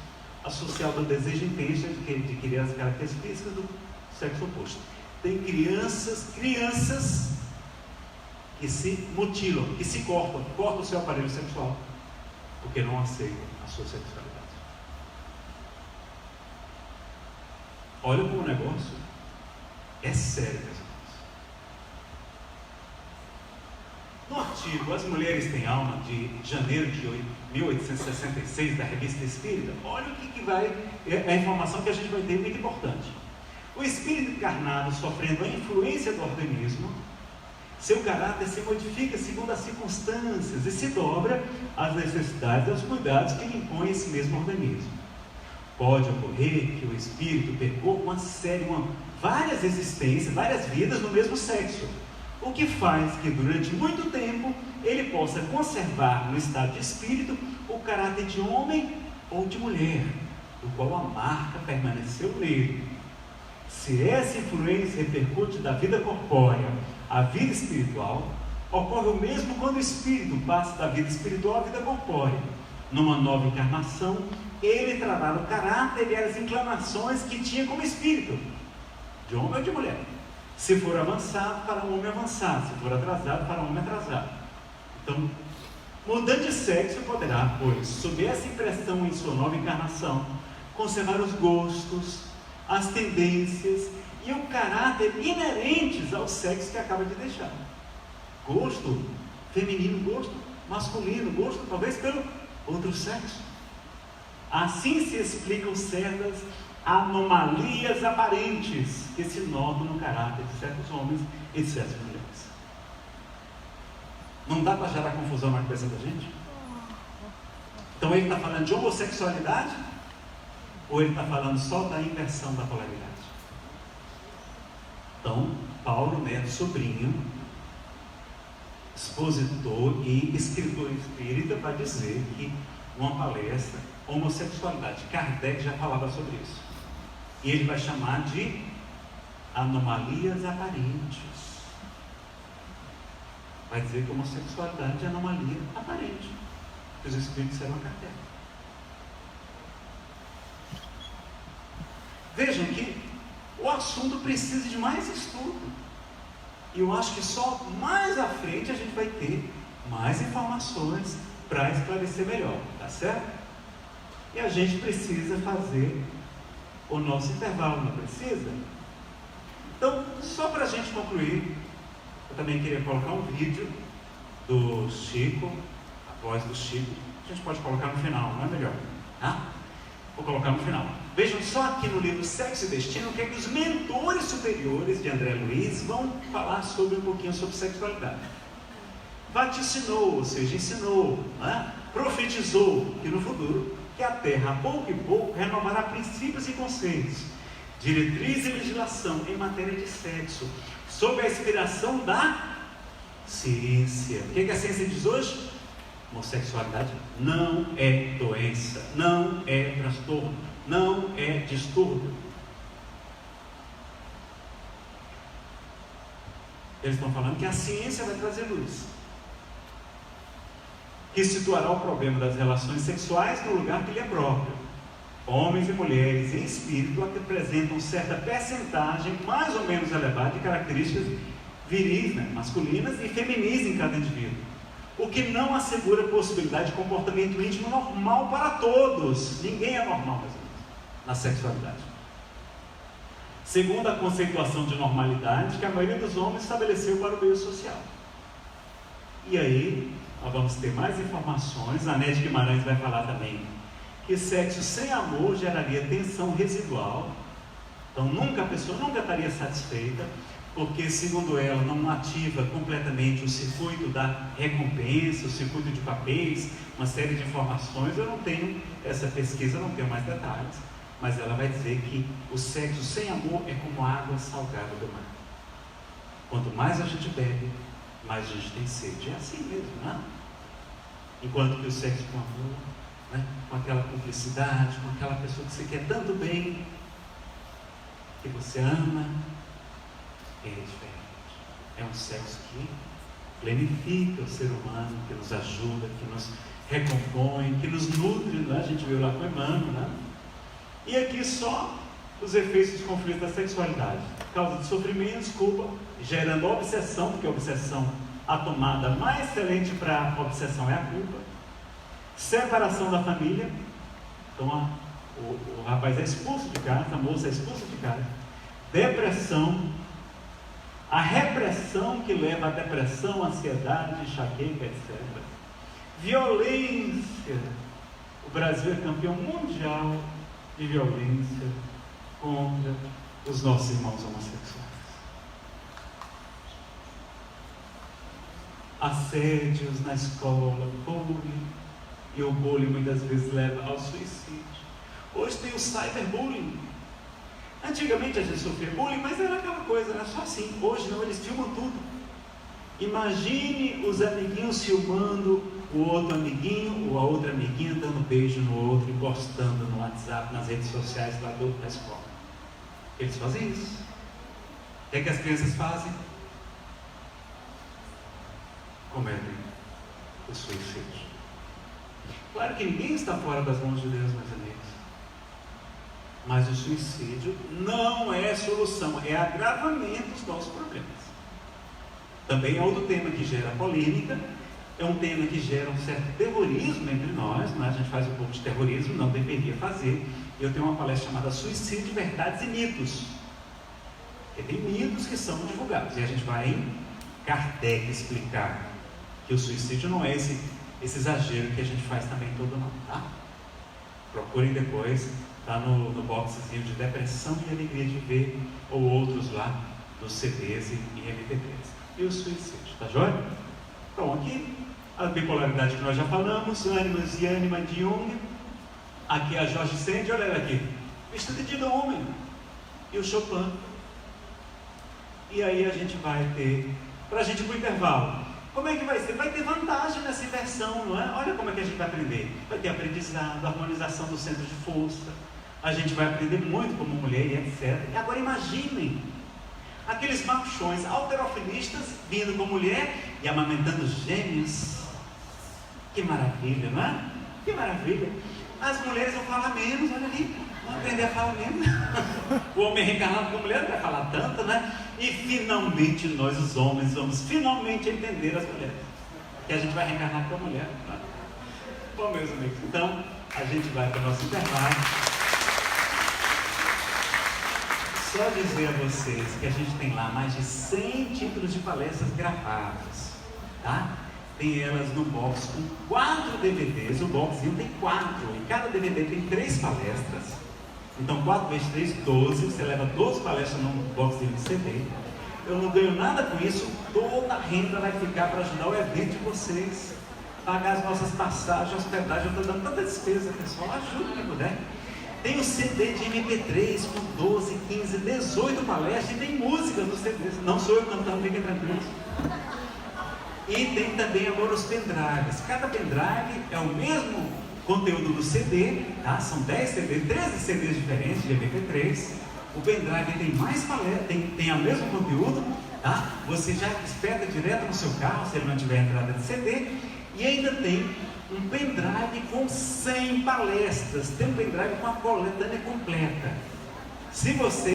associado ao desejo intenso de adquirir as características do sexo oposto. Tem crianças que se mutilam, que se cortam o seu aparelho sexual, porque não aceitam a sua sexualidade. Olha como o negócio é sério, meus irmãos. No artigo As Mulheres Têm Alma, de janeiro de 1866, da Revista Espírita, olha o que vai, é a informação que a gente vai ter muito importante. O espírito encarnado, sofrendo a influência do organismo, seu caráter se modifica segundo as circunstâncias e se dobra às necessidades e aos cuidados que lhe impõe esse mesmo organismo. Pode ocorrer que o espírito percorra várias existências, várias vidas no mesmo sexo, o que faz que durante muito tempo ele possa conservar no estado de espírito o caráter de homem ou de mulher, do qual a marca permaneceu nele. Se essa influência repercute da vida corpórea à vida espiritual, ocorre o mesmo quando o espírito passa da vida espiritual à vida corpórea. Numa nova encarnação, ele trará o caráter e as inclinações que tinha como espírito, de homem ou de mulher. Se for avançado, para um homem avançado; se for atrasado, para um homem atrasado. Então, mudando de sexo, poderá, pois, sob essa impressão em sua nova encarnação, conservar os gostos, as tendências e o caráter inerentes ao sexo que acaba de deixar. Gosto feminino, gosto masculino, gosto talvez pelo outro sexo. Assim se explicam certas anomalias aparentes que se notam no caráter de certos homens e de certas mulheres. Não dá para gerar confusão na cabeça da gente? Então ele está falando de homossexualidade ou ele está falando só da inversão da polaridade? Então, Paulo Neto Sobrinho, expositor e escritor espírita, vai dizer que numa palestra, homossexualidade, Kardec já falava sobre isso. E ele vai chamar de anomalias aparentes. Vai dizer que homossexualidade é anomalia aparente. Que os espíritos disseram a Kardec. Vejam que o assunto precisa de mais estudo. E eu acho que só mais à frente a gente vai ter mais informações para esclarecer melhor, tá certo? E a gente precisa fazer o nosso intervalo, não precisa? Então, só para a gente concluir, eu também queria colocar um vídeo do Chico, a voz do Chico. A gente pode colocar no final, não é melhor? Tá? Vou colocar no final. Vejam só aqui no livro Sexo e Destino o que é que os mentores superiores de André Luiz vão falar sobre um pouquinho sobre sexualidade. Vaticinou, ou seja, ensinou, né? Profetizou que no futuro que a Terra, a pouco e pouco, renovará princípios e conceitos, diretriz e legislação em matéria de sexo, sob a inspiração da ciência. O que a ciência diz hoje? Homossexualidade não é doença, não é transtorno, não é distúrbio. Eles estão falando que a ciência vai trazer luz, que situará o problema das relações sexuais no lugar que lhe é próprio. Homens e mulheres em espírito apresentam certa percentagem mais ou menos elevada de características viris, né, masculinas e feminis em cada indivíduo, o que não assegura a possibilidade de comportamento íntimo normal para todos. Ninguém é normal, mais ou menos, na sexualidade. Segundo a conceituação de normalidade que a maioria dos homens estabeleceu para o meio social. E aí, nós vamos ter mais informações. A Nete Guimarães vai falar também que sexo sem amor geraria tensão residual. Então a pessoa nunca estaria satisfeita, porque, segundo ela, não ativa completamente o circuito da recompensa, o circuito de papéis, uma série de informações. Eu não tenho essa pesquisa, não tenho mais detalhes, mas ela vai dizer que o sexo sem amor é como a água salgada do mar. Quanto mais a gente bebe, mais a gente tem sede. É assim mesmo, não é? Enquanto que o sexo com amor, né, com aquela cumplicidade, com aquela pessoa que você quer tanto bem, que você ama, é diferente. É um sexo que planifica o ser humano, que nos ajuda, que nos recompõe, que nos nutre, né? A gente viu lá com Emmanuel, né? E aqui só os efeitos dos conflitos da sexualidade: causa de sofrimentos, culpa, gerando obsessão, porque a obsessão, a tomada mais excelente para a obsessão é a culpa, separação da família. Então o rapaz é expulso de casa, a moça é expulsa de casa, depressão, a repressão que leva à depressão, ansiedade, enxaqueca, etc. Violência. O Brasil é campeão mundial de violência contra os nossos irmãos homossexuais. Assédios na escola, bullying, e o bullying muitas vezes leva ao suicídio. Hoje tem o cyberbullying. Antigamente a gente sofria bullying, mas era aquela coisa, era só assim. Hoje não, eles filmam tudo. Imagine os amiguinhos filmando o outro amiguinho ou a outra amiguinha dando beijo no outro e postando no WhatsApp, nas redes sociais lá da escola. Eles fazem isso. O que é que as crianças fazem? Cometem o suicídio. Claro que ninguém está fora das mãos de Deus, meus amigos. Mas o suicídio não é solução, é agravamento dos nossos problemas. Também é outro tema que gera polêmica, é um tema que gera um certo terrorismo entre nós, né? A gente faz um pouco de terrorismo, não deveria fazer. Eu tenho uma palestra chamada Suicídio, Verdades e Mitos. Porque tem mitos que são divulgados, e a gente vai em Kardec explicar que o suicídio não é esse exagero que a gente faz também todo mundo, tá? Procurem depois. Está no boxezinho de Depressão e Alegria de Ver, ou outros lá nos CDs e MP3. E o suicídio, tá joia? Então, aqui a bipolaridade que nós já falamos, ânimas e ânima de Jung. Aqui a Jorge Sand, olha ela aqui, vestida de homem. E o Chopin. E aí a gente vai ter, para a gente ir para o intervalo, como é que vai ser? Vai ter vantagem nessa inversão, não é? Olha como é que a gente vai aprender. Vai ter aprendizado, harmonização do centro de força. A gente vai aprender muito como mulher e etc. E agora imaginem aqueles machões halterofilistas vindo com mulher e amamentando gêmeos. Que maravilha, não é? Que maravilha. As mulheres vão falar menos, olha ali, vão aprender a falar menos. O homem reencarnado com a mulher não vai falar tanto, né? E finalmente nós, os homens, vamos finalmente entender as mulheres. Que a gente vai reencarnar com a mulher. Não é? Bom, meus amigos, então a gente vai para o nosso intervalo. Só dizer a vocês que a gente tem lá mais de 100 títulos de palestras gravados, tá? Tem elas no box com 4 DVDs, o boxinho tem 4, e cada DVD tem 3 palestras. Então 4 vezes 3, 12, você leva 12 palestras num boxinho de CD. Eu não ganho nada com isso, toda a renda vai ficar para ajudar o evento de vocês, pagar as nossas passagens, hospedagem. Eu estou dando tanta despesa, pessoal, ajuda quem puder. Tem o CD de MP3 com 12, 15, 18 palestras e tem músicas nos CDs. Não sou eu cantando, fiquem tranquilos. E tem também agora os pendrives. Cada pendrive é o mesmo conteúdo do CD, tá? São 10 CDs, 13 CDs diferentes de MP3. O pendrive tem mais palestras, tem o mesmo conteúdo, tá? Você já espeta direto no seu carro, se ele não tiver entrada de CD. E ainda tem um pendrive com 100 palestras. Tem um pendrive com a coletânea completa. Se você